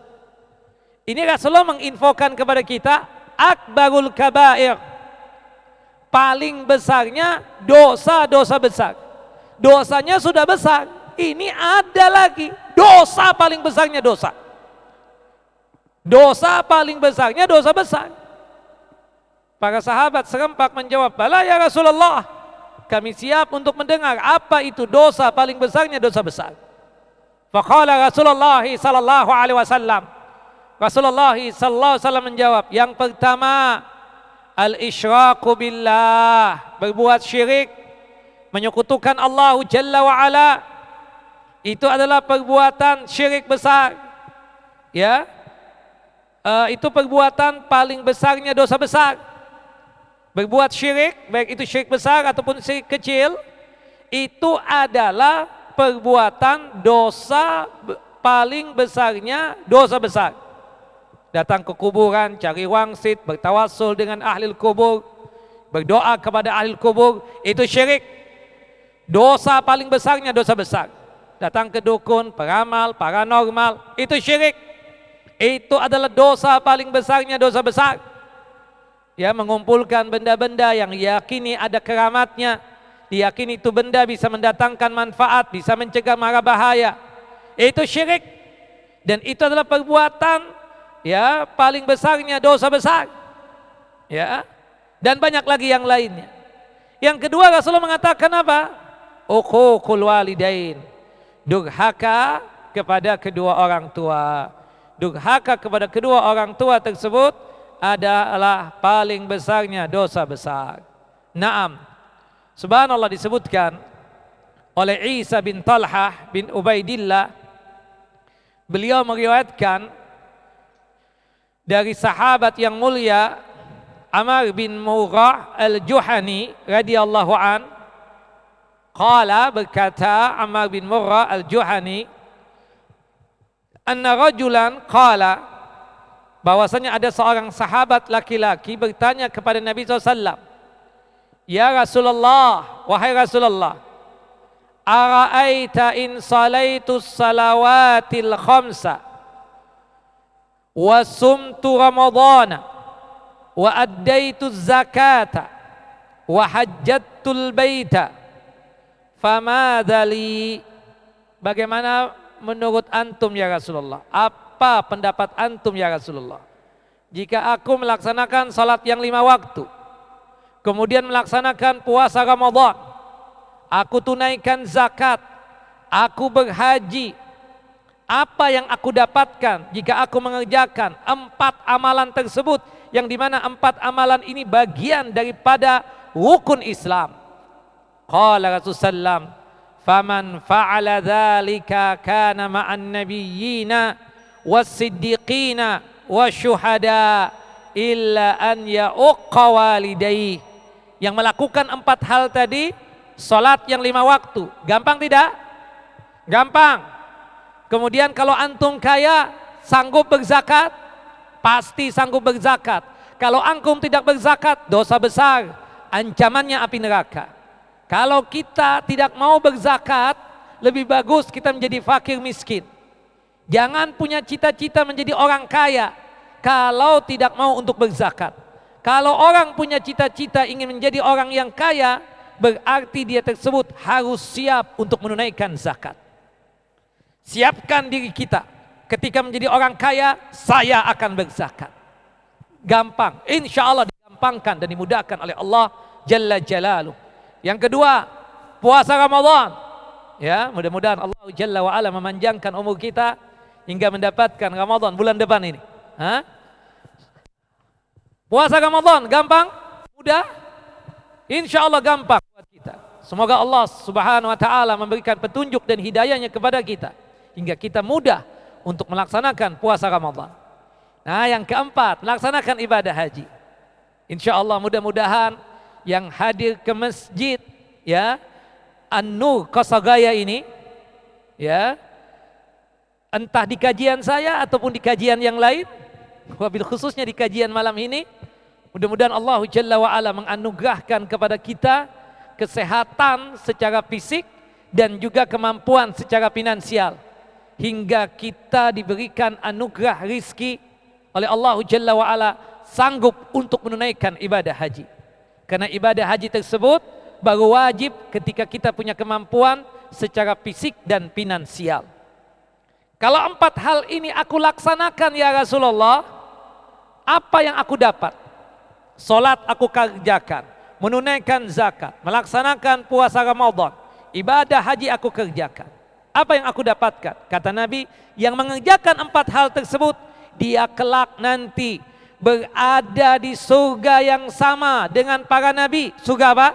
Ini Rasulullah menginfokan kepada kita akbarul kabair, paling besarnya dosa-dosa besar. dosanya sudah besar. Ini ada lagi dosa paling besarnya dosa. Dosa paling besarnya dosa besar. Para sahabat serempak menjawab, "Bala ya Rasulullah, kami siap untuk mendengar apa itu dosa paling besarnya dosa besar." Faqala Rasulullah sallallahu alaihi wasallam, Rasulullah sallallahu alaihi wasallam menjawab, yang pertama al-isyraku billah, berbuat syirik, menyekutukan Allah Jalla wa Ala. Itu adalah perbuatan syirik besar. Ya. Itu perbuatan paling besarnya dosa besar. Berbuat syirik, baik itu syirik besar ataupun syirik kecil, itu adalah perbuatan dosa paling besarnya dosa besar. Datang ke kuburan, cari wangsit, bertawassul dengan ahli kubur, berdoa kepada ahli kubur, itu syirik. Dosa paling besarnya dosa besar. Datang ke dukun, peramal, paranormal, itu syirik. Itu adalah dosa paling besarnya dosa besar. Ya, mengumpulkan benda-benda yang diyakini ada keramatnya, diyakini itu benda bisa mendatangkan manfaat, bisa mencegah mara bahaya. Itu syirik. Dan itu adalah perbuatan ya paling besarnya dosa besar. Ya. Dan banyak lagi yang lainnya. Yang kedua, Rasulullah mengatakan apa? Uququl walidain. Durhaka kepada kedua orang tua. Durhaka kepada kedua orang tua tersebut adalah paling besarnya dosa besar. Naam. Subhanallah, disebutkan oleh Isa bin Talhah bin Ubaidillah, beliau meriwayatkan dari sahabat yang mulia Amr bin Murrah al-Juhani radhiyallahu an, qala, berkata Amr bin Murrah al-Juhani, anna rajulan qala, bahwasanya ada seorang sahabat laki-laki bertanya kepada Nabi SAW, ya Rasulullah, wahai Rasulullah, ara'aita in salaitu salawatil khamsa wa sumtu ramadana wa addaitu zakata wa hajjatul baita famadha li, bagaimana menurut antum ya Rasulullah? Apa pendapat antum ya Rasulullah? Jika aku melaksanakan salat yang 5 waktu, kemudian melaksanakan puasa Ramadan, aku tunaikan zakat, aku berhaji, apa yang aku dapatkan jika aku mengerjakan 4 amalan tersebut, yang dimana 4 amalan ini bagian daripada rukun Islam? Qala Rasulullah, faman fa'ala dzalika kana ma'an nabiyyina was-siddiqina wasyuhada illa an ya'uqqa walidayhi. Yang melakukan 4 hal tadi, salat yang 5 waktu, gampang tidak? Gampang. Kemudian kalau antum kaya, sanggup berzakat? Pasti sanggup berzakat. Kalau antum tidak berzakat, dosa besar, ancamannya api neraka. Kalau kita tidak mau berzakat, lebih bagus kita menjadi fakir miskin. Jangan punya cita-cita menjadi orang kaya kalau tidak mau untuk berzakat. Kalau orang punya cita-cita ingin menjadi orang yang kaya, berarti dia tersebut harus siap untuk menunaikan zakat. Siapkan diri kita, ketika menjadi orang kaya, saya akan berzakat. Gampang, insya Allah digampangkan dan dimudahkan oleh Allah Jalla Jalaluh. Yang kedua, puasa Ramadan. Ya, mudah-mudahan Allah Jalla wa Ala memanjangkan umur kita hingga mendapatkan Ramadan bulan depan ini. Puasa Ramadan gampang? Mudah? Insya Allah gampang buat kita. Semoga Allah Subhanahu wa taala memberikan petunjuk dan hidayahnya kepada kita hingga kita mudah untuk melaksanakan puasa Ramadan. Nah, yang keempat, melaksanakan ibadah haji. Insya Allah mudah-mudahan yang hadir ke masjid ya An-Nur Kosogaya ini ya, entah di kajian saya ataupun di kajian yang lain, wabil khususnya di kajian malam ini, mudah-mudahan Allah Jalla wa Ala menganugerahkan kepada kita kesehatan secara fisik dan juga kemampuan secara finansial, hingga kita diberikan anugerah rizki oleh Allah Jalla wa Ala sanggup untuk menunaikan ibadah haji. Karena ibadah haji tersebut baru wajib ketika kita punya kemampuan secara fisik dan finansial. Kalau 4 hal ini aku laksanakan ya Rasulullah, apa yang aku dapat? Salat aku kerjakan, menunaikan zakat, melaksanakan puasa Ramadan, ibadah haji aku kerjakan. Apa yang aku dapatkan? Kata Nabi, yang mengerjakan 4 hal tersebut, dia kelak nanti berada di surga yang sama dengan para nabi. Surga apa?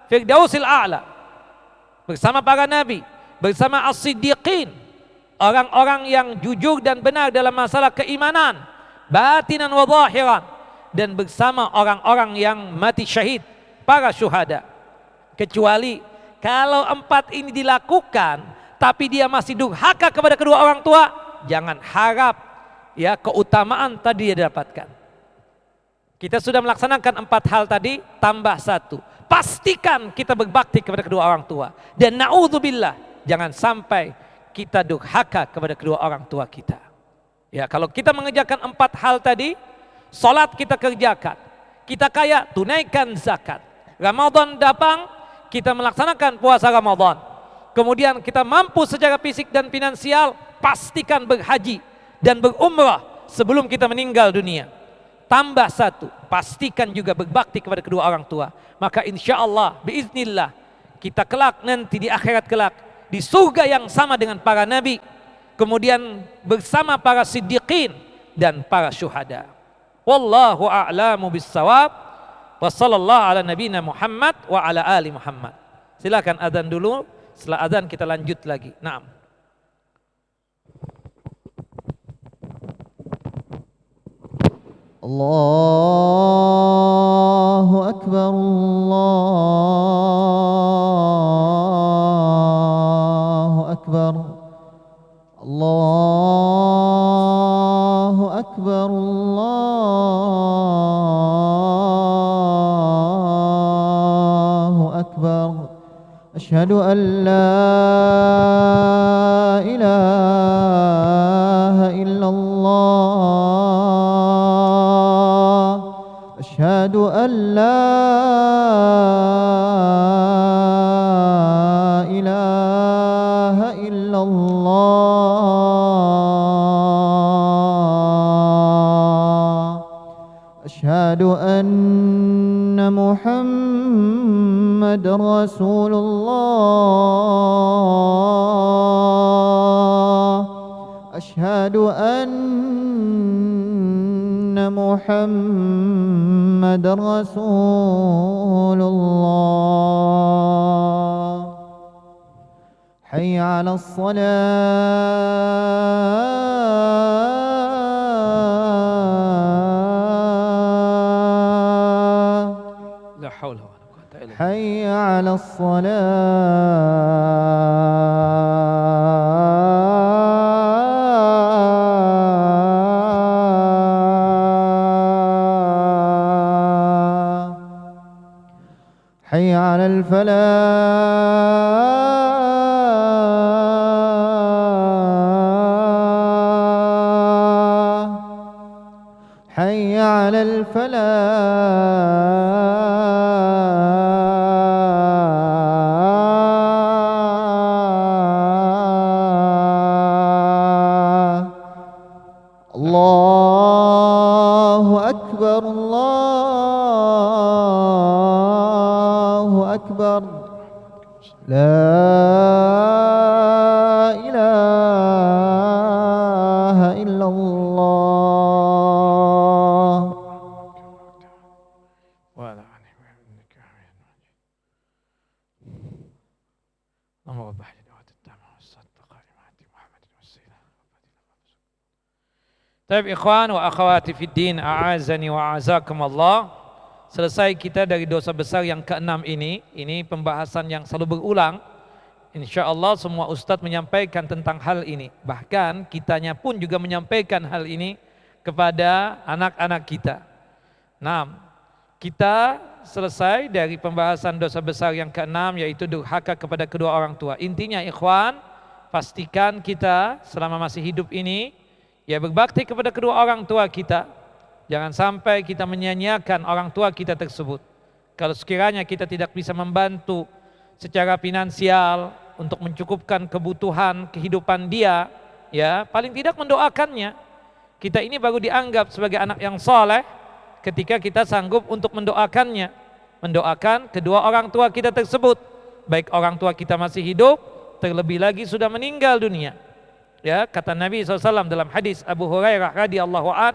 Firdausil A'la. Bersama para nabi, bersama as-siddiqin, orang-orang yang jujur dan benar dalam masalah keimanan, batinan wa zahiran, dan bersama orang-orang yang mati syahid, para syuhada. Kecuali kalau 4 ini dilakukan tapi dia masih durhaka kepada kedua orang tua, jangan harap ya keutamaan tadi dia dapatkan. Kita sudah melaksanakan 4 hal tadi, tambah 1. Pastikan kita berbakti kepada kedua orang tua. Dan na'udzubillah, jangan sampai kita durhaka kepada kedua orang tua kita. Ya, kalau kita mengerjakan 4 hal tadi, salat kita kerjakan, kita kaya, tunaikan zakat. Ramadan datang, kita melaksanakan puasa Ramadan. Kemudian kita mampu secara fisik dan finansial, pastikan berhaji dan berumrah sebelum kita meninggal dunia. Tambah 1, pastikan juga berbakti kepada kedua orang tua. Maka insya Allah, biiznillah, kita kelak nanti di akhirat kelak, di surga yang sama dengan para nabi, kemudian bersama para siddiqin dan para syuhada. Wallahu a'lamu bissawab. Wa sallallahu ala nabiyina Muhammad wa ala ali Muhammad. Silakan azan dulu, setelah azan kita lanjut lagi. Naam. Allahu Akbar, Allahu Akbar, Allahu Akbar, Allahu Akbar. Asyhadu an la ilaha illallah. Asyhadu an la ilaha illallah. Asyhadu anna Muhammadar Rasulullah. Asyhadu anna Muhammadar Rasulullah. Hayya 'alas salah. La haula wa la quwwata illa billah. Hayya 'alas salah. Hayya 'alal falah. Hayya 'alal falah. Allahu Akbar, Allahu Akbar. La ilaha illallah. Wa la ilaha innaka hamidun majid. Allahumma rabb hadhihi at-tamam was-sadaqah limati Muhammadin was-sayyidina. Taib ikhwan wa akhawati fid din, a'azani wa a'azakumullah. Selesai kita dari dosa besar yang ke-6 ini pembahasan yang selalu berulang. Insyaallah semua ustadz menyampaikan tentang hal ini. Bahkan kitanya pun juga menyampaikan hal ini kepada anak-anak kita. Nah, kita selesai dari pembahasan dosa besar yang ke-6, yaitu durhaka kepada kedua orang tua. Intinya ikhwan, pastikan kita selama masih hidup ini ya berbakti kepada kedua orang tua kita. Jangan sampai kita menyia-nyiakan orang tua kita tersebut. Kalau sekiranya kita tidak bisa membantu secara finansial untuk mencukupkan kebutuhan kehidupan dia, ya paling tidak mendoakannya. Kita ini baru dianggap sebagai anak yang soleh ketika kita sanggup untuk mendoakannya, mendoakan kedua orang tua kita tersebut, baik orang tua kita masih hidup, terlebih lagi sudah meninggal dunia. Ya, kata Nabi SAW dalam hadis Abu Hurairah radhiyallahu an,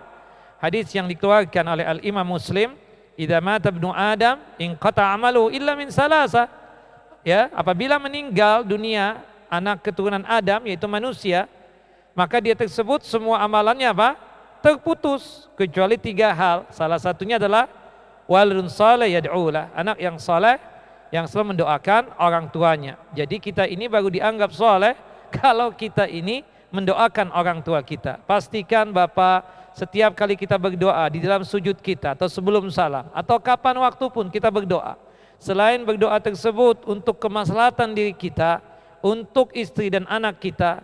hadis yang dikeluarkan oleh Al Imam Muslim, idza mata ibnu Adam inqata amalu illa min salasa. Ya, apabila meninggal dunia anak keturunan Adam yaitu manusia, maka dia tersebut semua amalannya apa? Terputus kecuali 3 hal. Salah satunya adalah waladun saleh yad'ulah, anak yang saleh yang selalu mendoakan orang tuanya. Jadi kita ini baru dianggap saleh kalau kita ini mendoakan orang tua kita. Pastikan Bapak, setiap kali kita berdoa di dalam sujud kita atau sebelum salam atau kapan waktu pun kita berdoa, selain berdoa tersebut untuk kemaslahatan diri kita, untuk istri dan anak kita,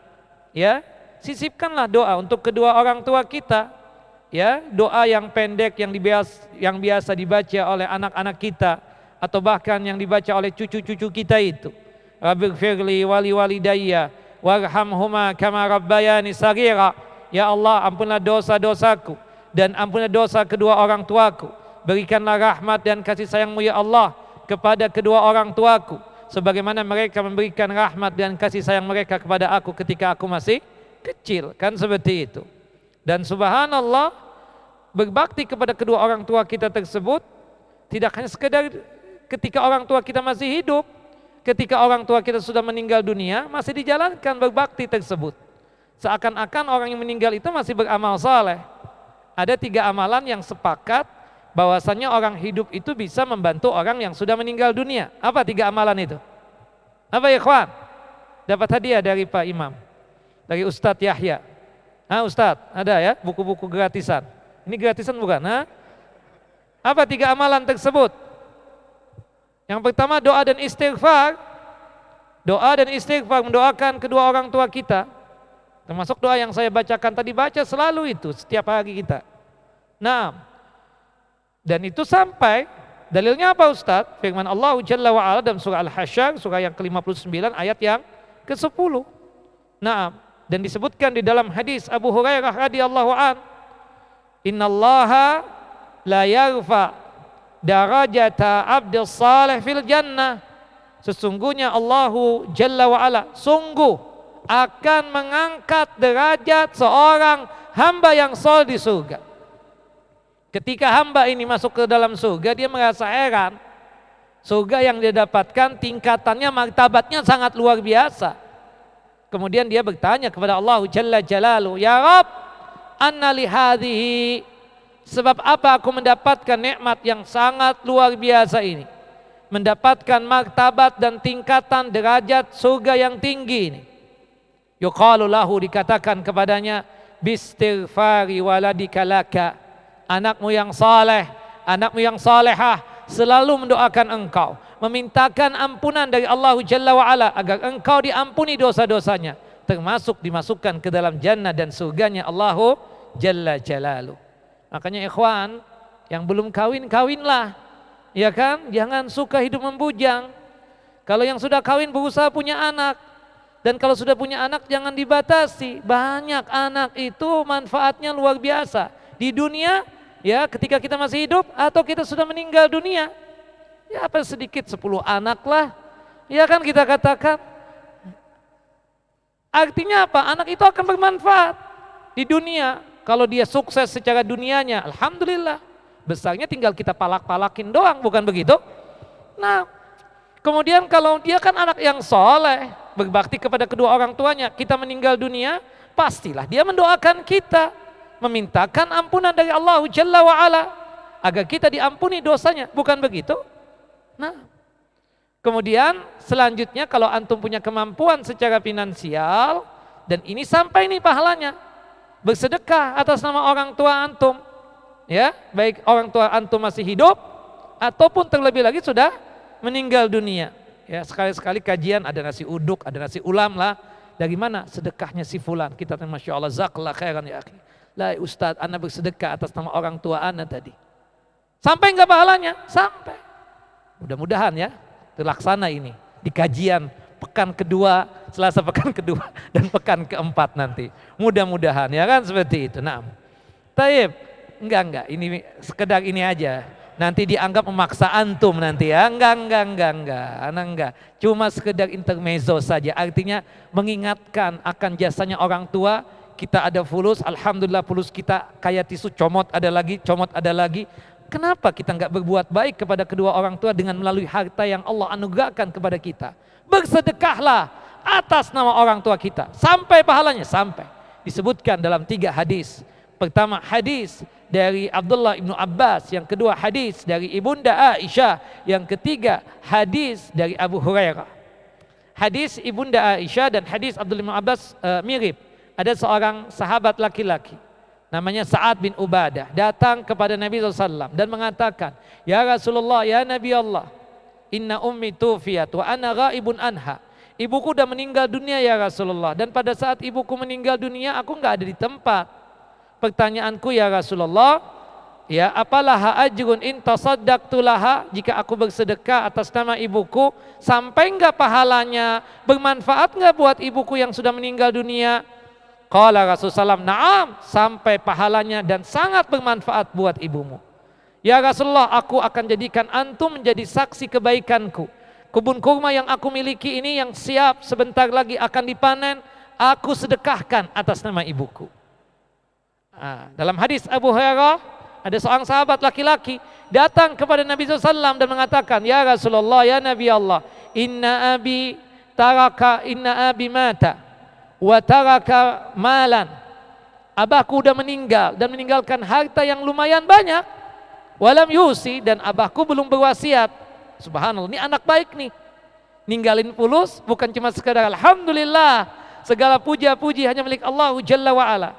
ya sisipkanlah doa untuk kedua orang tua kita. Ya, doa yang pendek yang biasa dibaca oleh anak-anak kita atau bahkan yang dibaca oleh cucu-cucu kita itu. Rabbighfirli wali walidayya warhamhuma kama rabbayani saghira. Ya Allah, ampunlah dosa-dosaku dan ampunlah dosa kedua orang tuaku. Berikanlah rahmat dan kasih sayang-Mu ya Allah kepada kedua orang tuaku sebagaimana mereka memberikan rahmat dan kasih sayang mereka kepada aku ketika aku masih kecil. Kan seperti itu. Dan subhanallah, berbakti kepada kedua orang tua kita tersebut tidak hanya sekedar ketika orang tua kita masih hidup, ketika orang tua kita sudah meninggal dunia masih dijalankan berbakti tersebut. Seakan-akan orang yang meninggal itu masih beramal saleh. Ada 3 amalan yang sepakat bahwasannya orang hidup itu bisa membantu orang yang sudah meninggal dunia. Apa 3 amalan itu? Apa ya ikhwan? Dapat hadiah dari Pak Imam, dari Ustadz Yahya. Ustadz, ada ya buku-buku gratisan. Ini gratisan bukan? Apa 3 amalan tersebut? Yang pertama doa dan istighfar. Doa dan istighfar, mendoakan kedua orang tua kita. Termasuk doa yang saya bacakan tadi, baca selalu itu setiap hari kita. Nah, dan itu sampai dalilnya apa Ustadz? Firman Allah Jalla wa Ala dalam surah Al-Hasyr, surah yang ke-59 ayat yang ke-10. Nah, dan disebutkan di dalam hadis Abu Hurairah radhiyallahu an, innallaha la yarfa darajata abdis salih fil jannah. Sesungguhnya Allahu Jalla wa Ala sungguh akan mengangkat derajat seorang hamba yang saleh di surga. Ketika hamba ini masuk ke dalam surga, dia merasa heran. Surga yang dia dapatkan tingkatannya, martabatnya sangat luar biasa. Kemudian dia bertanya kepada Allah Jalla Jalaluhu, ya Rabb, anna li hadhihi, sebab apa aku mendapatkan nikmat yang sangat luar biasa ini, mendapatkan martabat dan tingkatan derajat surga yang tinggi ini. Yuqalu lahu, dikatakan kepadanya, bistighfari waladika laka, anakmu yang saleh, anakmu yang salehah selalu mendoakan engkau, memintakan ampunan dari Allah Jalla wa Ala agar engkau diampuni dosa-dosanya, termasuk dimasukkan ke dalam jannah dan surganya Allah Jalla Jalaluhu. Makanya ikhwan yang belum kawin, kawinlah, ya kan? Jangan suka hidup membujang. Kalau yang sudah kawin berusaha punya anak, dan kalau sudah punya anak jangan dibatasi. Banyak anak itu manfaatnya luar biasa di dunia, ya ketika kita masih hidup atau kita sudah meninggal dunia. Ya apa sedikit 10 anak lah, ya kan kita katakan. Artinya apa? Anak itu akan bermanfaat di dunia. Kalau dia sukses secara dunianya, alhamdulillah. Besarnya tinggal kita palak-palakin doang, bukan begitu? Nah, kemudian kalau dia kan anak yang soleh, berbakti kepada kedua orang tuanya, kita meninggal dunia, pastilah dia mendoakan kita, memintakan ampunan dari Allah Jalla wa Ala agar kita diampuni dosanya, bukan begitu? Nah, kemudian selanjutnya kalau antum punya kemampuan secara finansial, dan ini sampai nih pahalanya, bersedekah atas nama orang tua antum, ya baik orang tua antum masih hidup ataupun terlebih lagi sudah meninggal dunia. Ya sekali-sekali kajian ada nasi uduk, ada nasi ulam lah. Dari mana sedekahnya si fulan? Kita masya Allah, zakallah khairan ya akhi. Lah Ustaz, ana bersedekah atas nama orang tua ana tadi. Sampai enggak pahalanya? Sampai. mudah-mudahan ya terlaksana ini di kajian pekan kedua, Selasa pekan kedua dan pekan keempat nanti. Mudah-mudahan ya kan seperti itu. Nah, taib, enggak, ini sekedar ini aja. Nanti dianggap memaksa antum nanti ya. Enggak. Cuma sekedar intermezzo saja. Artinya mengingatkan akan jasanya orang tua. Kita ada fulus, alhamdulillah fulus kita kayak tisu, comot ada lagi. Kenapa kita enggak berbuat baik kepada kedua orang tua dengan melalui harta yang Allah anugerahkan kepada kita? Bersedekahlah atas nama orang tua kita. Sampai pahalanya, sampai. Disebutkan dalam 3 hadis. Pertama hadis dari Abdullah ibnu Abbas, yang kedua hadis dari Ibunda Aisyah, yang ketiga hadis dari Abu Hurairah. Hadis Ibunda Aisyah dan hadis Abdullah ibnu Abbas mirip. Ada seorang sahabat laki-laki namanya Sa'ad bin Ubadah datang kepada Nabi SAW dan mengatakan, ya Rasulullah, ya Nabi Allah, inna ummi tufiyat wa ana ghaibun anha. Ibuku sudah meninggal dunia ya Rasulullah, dan pada saat ibuku meninggal dunia aku enggak ada di tempat. Pertanyaanku ya Rasulullah, ya apalah ajrun in tasaddaqtu laha, jika aku bersedekah atas nama ibuku, sampai enggak pahalanya, bermanfaat enggak buat ibuku yang sudah meninggal dunia? Qala Rasulullah, na'am, sampai pahalanya dan sangat bermanfaat buat ibumu. Ya Rasulullah, aku akan jadikan antum menjadi saksi kebaikanku. Kebun kurma yang aku miliki ini yang siap sebentar lagi akan dipanen, aku sedekahkan atas nama ibuku. Dalam hadis Abu Hurairah, ada seorang sahabat laki-laki datang kepada Nabi SAW dan mengatakan, ya Rasulullah, ya Nabi Allah, inna abi mata wa taraka malan. Abahku udah meninggal dan meninggalkan harta yang lumayan banyak. Walam yusi, dan abahku belum berwasiat. Subhanallah, ini anak baik nih. Ninggalin fulus bukan cuma sekadar alhamdulillah, segala puja-puji hanya milik Allah Jalla wa Ala.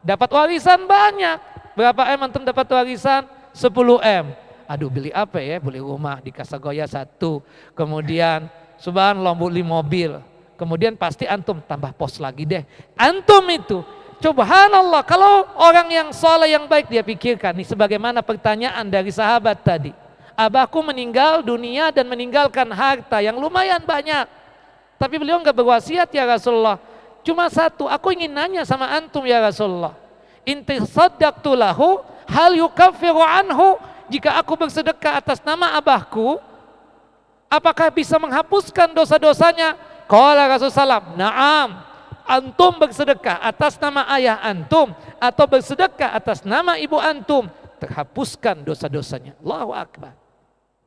Dapat warisan banyak. Berapa M antum dapat warisan? 10 M. Aduh, beli apa ya? Beli rumah di Kasagoya 1. Kemudian subhanallah beli mobil. Kemudian pasti antum tambah pos lagi deh. Antum itu, subhanallah, kalau orang yang soleh yang baik dia pikirkan nih, sebagaimana pertanyaan dari sahabat tadi. Abahku meninggal dunia dan meninggalkan harta yang lumayan banyak, tapi beliau enggak berwasiat ya Rasulullah. Cuma satu, aku ingin nanya sama antum ya Rasulullah. Inti saddaqtu lahu hal yukaffiru anhu, jika aku bersedekah atas nama abahku, apakah bisa menghapuskan dosa-dosanya? Qala Rasulullah, na'am, antum bersedekah atas nama ayah antum atau bersedekah atas nama ibu antum, terhapuskan dosa-dosanya. Allahu Akbar.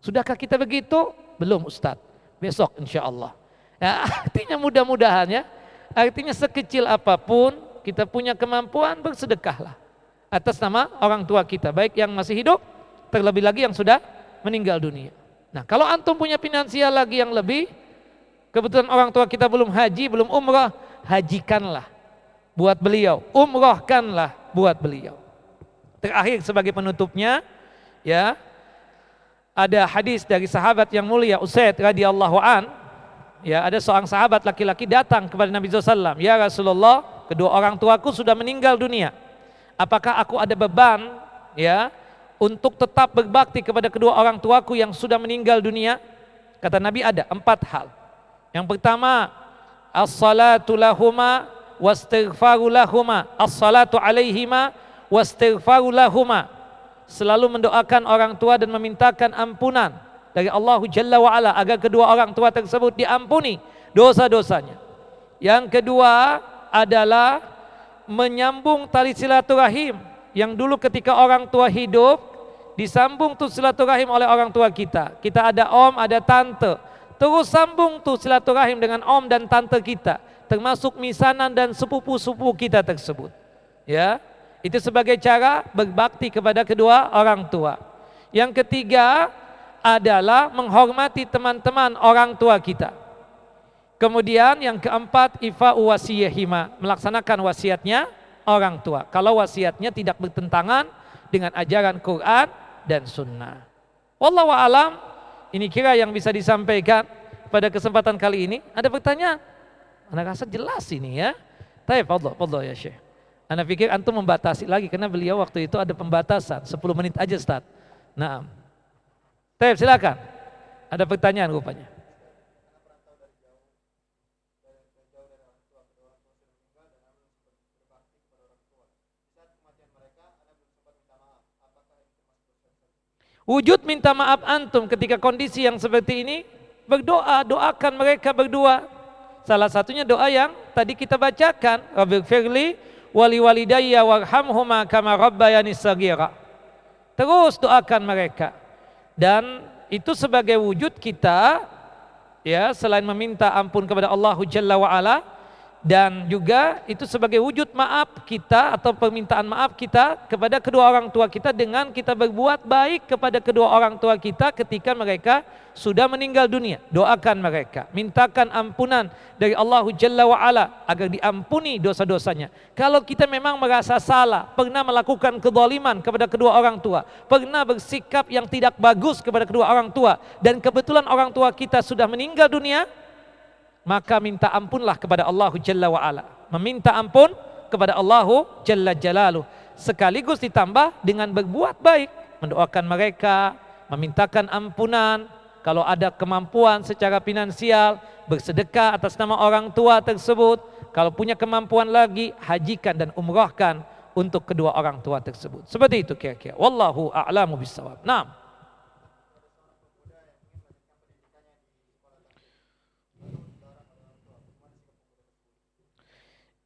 Sudahkah kita begitu? Belum Ustaz, besok insya Allah. Ya, artinya mudah-mudahan ya, artinya sekecil apapun kita punya kemampuan, bersedekahlah atas nama orang tua kita, baik yang masih hidup, terlebih lagi yang sudah meninggal dunia. Nah, kalau antum punya finansial lagi yang lebih, kebetulan orang tua kita belum haji, belum umrah, hajikanlah buat beliau, umrahkanlah buat beliau. Terakhir sebagai penutupnya, ya, ada hadis dari sahabat yang mulia Usaid radhiyallahu an. Ya, ada seorang sahabat laki-laki datang kepada Nabi SAW. Ya Rasulullah, kedua orang tuaku sudah meninggal dunia. Apakah aku ada beban, ya, untuk tetap berbakti kepada kedua orang tuaku yang sudah meninggal dunia? Kata Nabi, ada 4 hal. Yang pertama, as-salatu lahuma wastighfaru lahuma, as-salatu alaihima wastighfaru lahuma. Selalu mendoakan orang tua dan memintakan ampunan dari Allah Jalla wa Ala agar kedua orang tua tersebut diampuni dosa-dosanya. Yang kedua adalah menyambung tali silaturahim yang dulu ketika orang tua hidup disambung tuh silaturahim oleh orang tua kita. Kita ada om, ada tante. Terus sambung tuh silaturahim dengan om dan tante kita, termasuk misanan dan sepupu-sepupu kita tersebut. Ya, itu sebagai cara berbakti kepada kedua orang tua. Yang ketiga adalah menghormati teman-teman orang tua kita. Kemudian yang keempat, ifa'u wasiyahima, melaksanakan wasiatnya orang tua. Kalau wasiatnya tidak bertentangan dengan ajaran Quran dan Sunnah. Wallahu a'lam. Ini kira yang bisa disampaikan pada kesempatan kali ini. Ada pertanyaan? Anda rasa jelas ini ya. Tapi fadhol ya Syekh. Anda pikir antum membatasi lagi karena beliau waktu itu ada pembatasan 10 menit aja Ustaz. Nah. Tapi silakan. Ada pertanyaan rupanya. Wujud minta maaf antum ketika kondisi yang seperti ini, berdoa, doakan mereka berdua. Salah satunya doa yang tadi kita bacakan, Rabbighfirli wali walidayya warhamhuma kama rabbayani shaghira. Terus doakan mereka. Dan itu sebagai wujud kita, ya, selain meminta ampun kepada Allah Jalla wa Ala, dan juga itu sebagai wujud maaf kita atau permintaan maaf kita kepada kedua orang tua kita dengan kita berbuat baik kepada kedua orang tua kita ketika mereka sudah meninggal dunia. Doakan mereka, mintakan ampunan dari Allah Jalla wa Ala agar diampuni dosa-dosanya. Kalau kita memang merasa salah, pernah melakukan kezaliman kepada kedua orang tua, pernah bersikap yang tidak bagus kepada kedua orang tua, dan kebetulan orang tua kita sudah meninggal dunia, maka minta ampunlah kepada Allah Jalla wa Ala. Meminta ampun kepada Allah Jalla Jalaluh, sekaligus ditambah dengan berbuat baik, mendoakan mereka, memintakan ampunan. Kalau ada kemampuan secara finansial, bersedekah atas nama orang tua tersebut. Kalau punya kemampuan lagi, hajikan dan umrahkan untuk kedua orang tua tersebut. Seperti itu kira-kira. Wallahu a'lamu bissawab. Naam.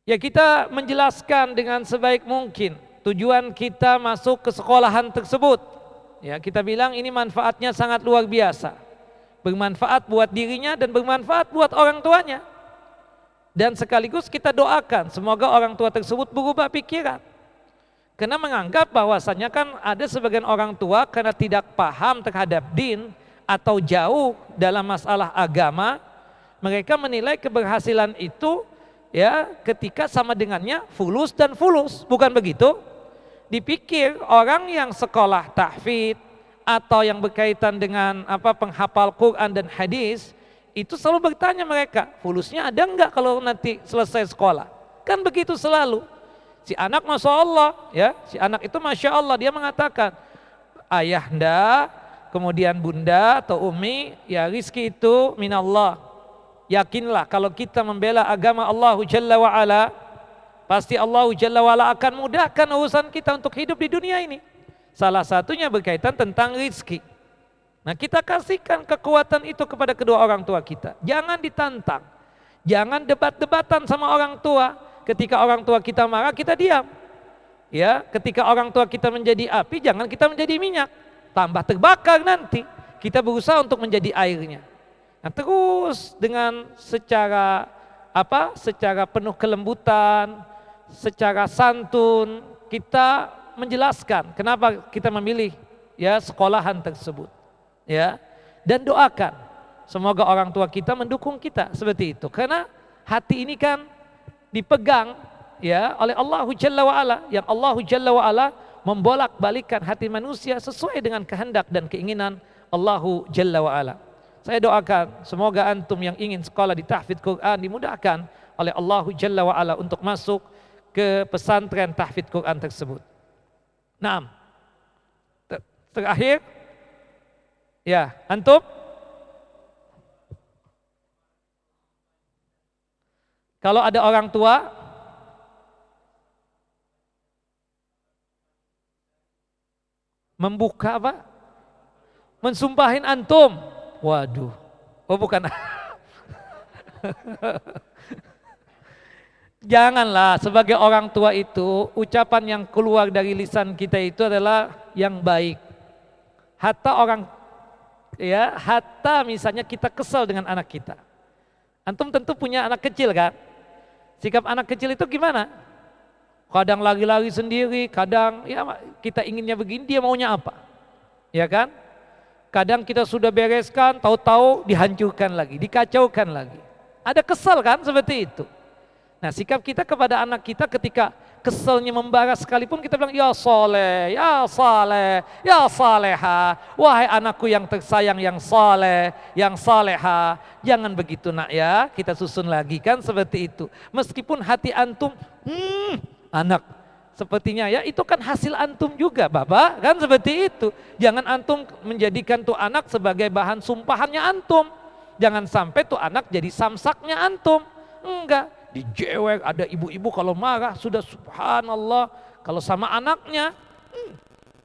Ya, kita menjelaskan dengan sebaik mungkin tujuan kita masuk ke sekolahan tersebut. Ya, kita bilang ini manfaatnya sangat luar biasa. Bermanfaat buat dirinya dan bermanfaat buat orang tuanya. Dan sekaligus kita doakan semoga orang tua tersebut berubah pikiran. Karena menganggap bahwasanya kan ada sebagian orang tua karena tidak paham terhadap din atau jauh dalam masalah agama, mereka menilai keberhasilan itu ya ketika sama dengannya fulus dan fulus. Bukan begitu? Dipikir orang yang sekolah tahfidz atau yang berkaitan dengan penghafal Quran dan hadis itu selalu bertanya mereka, fulusnya ada enggak kalau nanti selesai sekolah? Kan begitu selalu. Si anak Masya Allah, ya, si anak itu Masya Allah, dia mengatakan ayahanda, kemudian bunda atau umi, ya rizki itu minallah. Yakinlah kalau kita membela agama Allah Jalla wa Ala, pasti Allah Jalla wa Ala akan mudahkan urusan kita untuk hidup di dunia ini. Salah satunya berkaitan tentang rizki. Nah, kita kasihkan kekuatan itu kepada kedua orang tua kita. Jangan ditantang, jangan debat-debatan sama orang tua. Ketika orang tua kita marah, kita diam. Ya, ketika orang tua kita menjadi api, jangan kita menjadi minyak. Tambah terbakar nanti. Kita berusaha untuk menjadi airnya. Nah, terus dengan secara penuh kelembutan, secara santun, kita menjelaskan kenapa kita memilih ya sekolahan tersebut. Ya, dan doakan semoga orang tua kita mendukung kita seperti itu. Karena hati ini kan dipegang ya oleh Allah Jalla wa Ala, yang Allah Jalla wa Ala membolak-balikkan hati manusia sesuai dengan kehendak dan keinginan Allah Jalla wa Ala. Saya doakan semoga antum yang ingin sekolah di tahfidz Quran dimudahkan oleh Allah Jalla wa Ala untuk masuk ke pesantren tahfidz Quran tersebut. Naam. Terakhir, ya, antum kalau ada orang tua membuka mensumpahin antum. Waduh. Oh, bukan. Janganlah sebagai orang tua itu ucapan yang keluar dari lisan kita itu adalah yang baik. Hatta misalnya kita kesal dengan anak kita. Antum tentu punya anak kecil kan? Sikap anak kecil itu gimana? Kadang lari-lari sendiri, kadang ya kita inginnya begini, dia maunya apa? Ya kan? Kadang kita sudah bereskan, tahu-tahu dihancurkan lagi, dikacaukan lagi. Ada kesal kan seperti itu. Nah, sikap kita kepada anak kita ketika keselnya membara sekalipun kita bilang, ya soleh, ya saleh, ya saleha, wahai anakku yang tersayang, yang soleh, yang saleha. Jangan begitu nak ya, kita susun lagi kan seperti itu. Meskipun hati antum, anak sepertinya ya itu kan hasil antum juga Bapak, kan seperti itu. Jangan antum menjadikan tuh anak sebagai bahan sumpahannya antum. Jangan sampai tuh anak jadi samsaknya antum. Enggak, dijewek, ada ibu-ibu kalau marah sudah subhanallah, kalau sama anaknya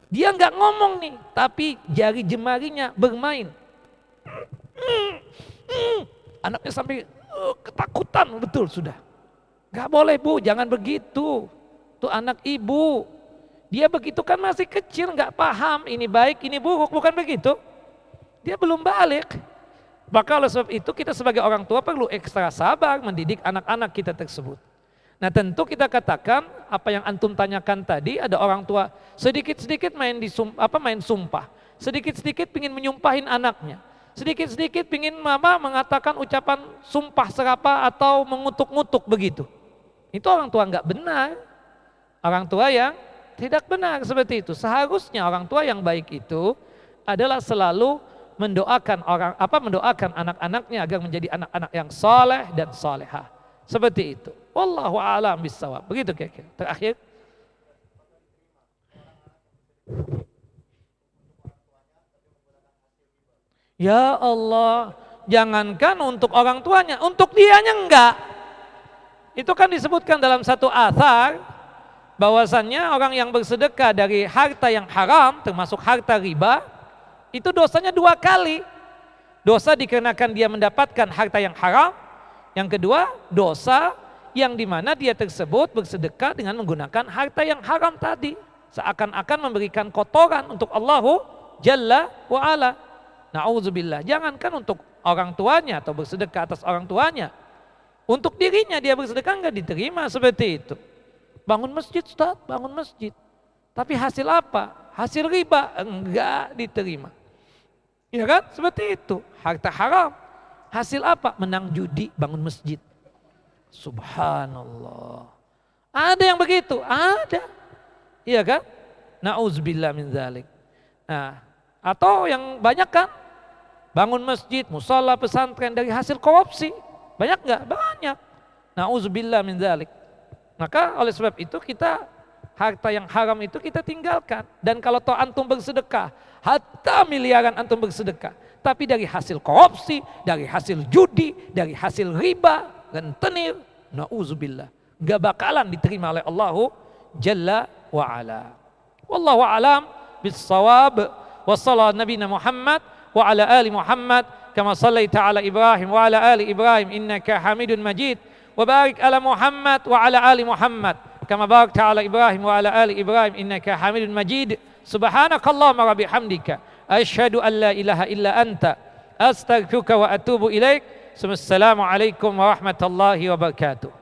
dia nggak ngomong nih, tapi jari jemarinya bermain. Anaknya sampai ketakutan betul sudah. Nggak boleh Bu, jangan begitu. Tuh anak ibu, dia begitu kan masih kecil, nggak paham ini baik, ini buruk, bukan begitu? Dia belum balik. Maka oleh sebab itu kita sebagai orang tua perlu ekstra sabar mendidik anak-anak kita tersebut. Nah tentu kita katakan apa yang antum tanyakan tadi, ada orang tua sedikit-sedikit main main sumpah, sedikit-sedikit pingin menyumpahin anaknya, sedikit-sedikit pingin mama mengatakan ucapan sumpah serapah atau mengutuk-ngutuk begitu. Itu orang tua nggak benar, orang tua yang tidak benar seperti itu. Seharusnya orang tua yang baik itu adalah selalu mendoakan mendoakan anak-anaknya agar menjadi anak-anak yang soleh dan solehah. Seperti itu. Wallahu a'lam bishawab. Begitu kira-kira. Terakhir. Ya Allah, jangankan untuk orang tuanya, untuk dianya enggak. Itu kan disebutkan dalam satu athar bahwasannya orang yang bersedekah dari harta yang haram, termasuk harta riba, itu dosanya 2 kali. Dosa dikarenakan dia mendapatkan harta yang haram. Yang kedua, dosa yang dimana dia tersebut bersedekah dengan menggunakan harta yang haram tadi. Seakan-akan memberikan kotoran untuk Allahu Jalla wa'ala. Na'udzubillah. Jangankan untuk orang tuanya atau bersedekah atas orang tuanya. Untuk dirinya dia bersedekah enggak diterima seperti itu. Bangun masjid Ustaz, bangun masjid. Tapi hasil apa? Hasil riba, enggak diterima. Ya kan? Seperti itu. Harta haram. Hasil apa? Menang judi, bangun masjid. Subhanallah. Ada yang begitu? Ada. Iya kan? Na'udzubillah min dzalik. Nah, atau yang banyak kan? Bangun masjid, musala, pesantren dari hasil korupsi. Banyak enggak? Banyak. Na'udzubillah min dzalik. Maka oleh sebab itu kita harta yang haram itu kita tinggalkan. Dan kalau toh antum bersedekah, harta miliaran antum bersedekah, tapi dari hasil korupsi, dari hasil judi, dari hasil riba, rentenir, na'udzubillah, gak bakalan diterima oleh Allahu Jalla wa'ala. Wallahu a'lam bis-shawab. Wassallallahu nabiyina Muhammad wa ala ali Muhammad kama sallaita ala Ibrahim wa ala ali Ibrahim innaka Hamidun Majid. Wa barik ala Muhammad wa ala ali Muhammad kama barakta ala Ibrahim wa ala ali Ibrahim innaka Hamidun Majid. Subhanakallahumma wa bihamdika asyhadu an la ilaha illa anta astaghfiruka wa atubu ilaik. Assalamualaikum warahmatullahi wabarakatuh.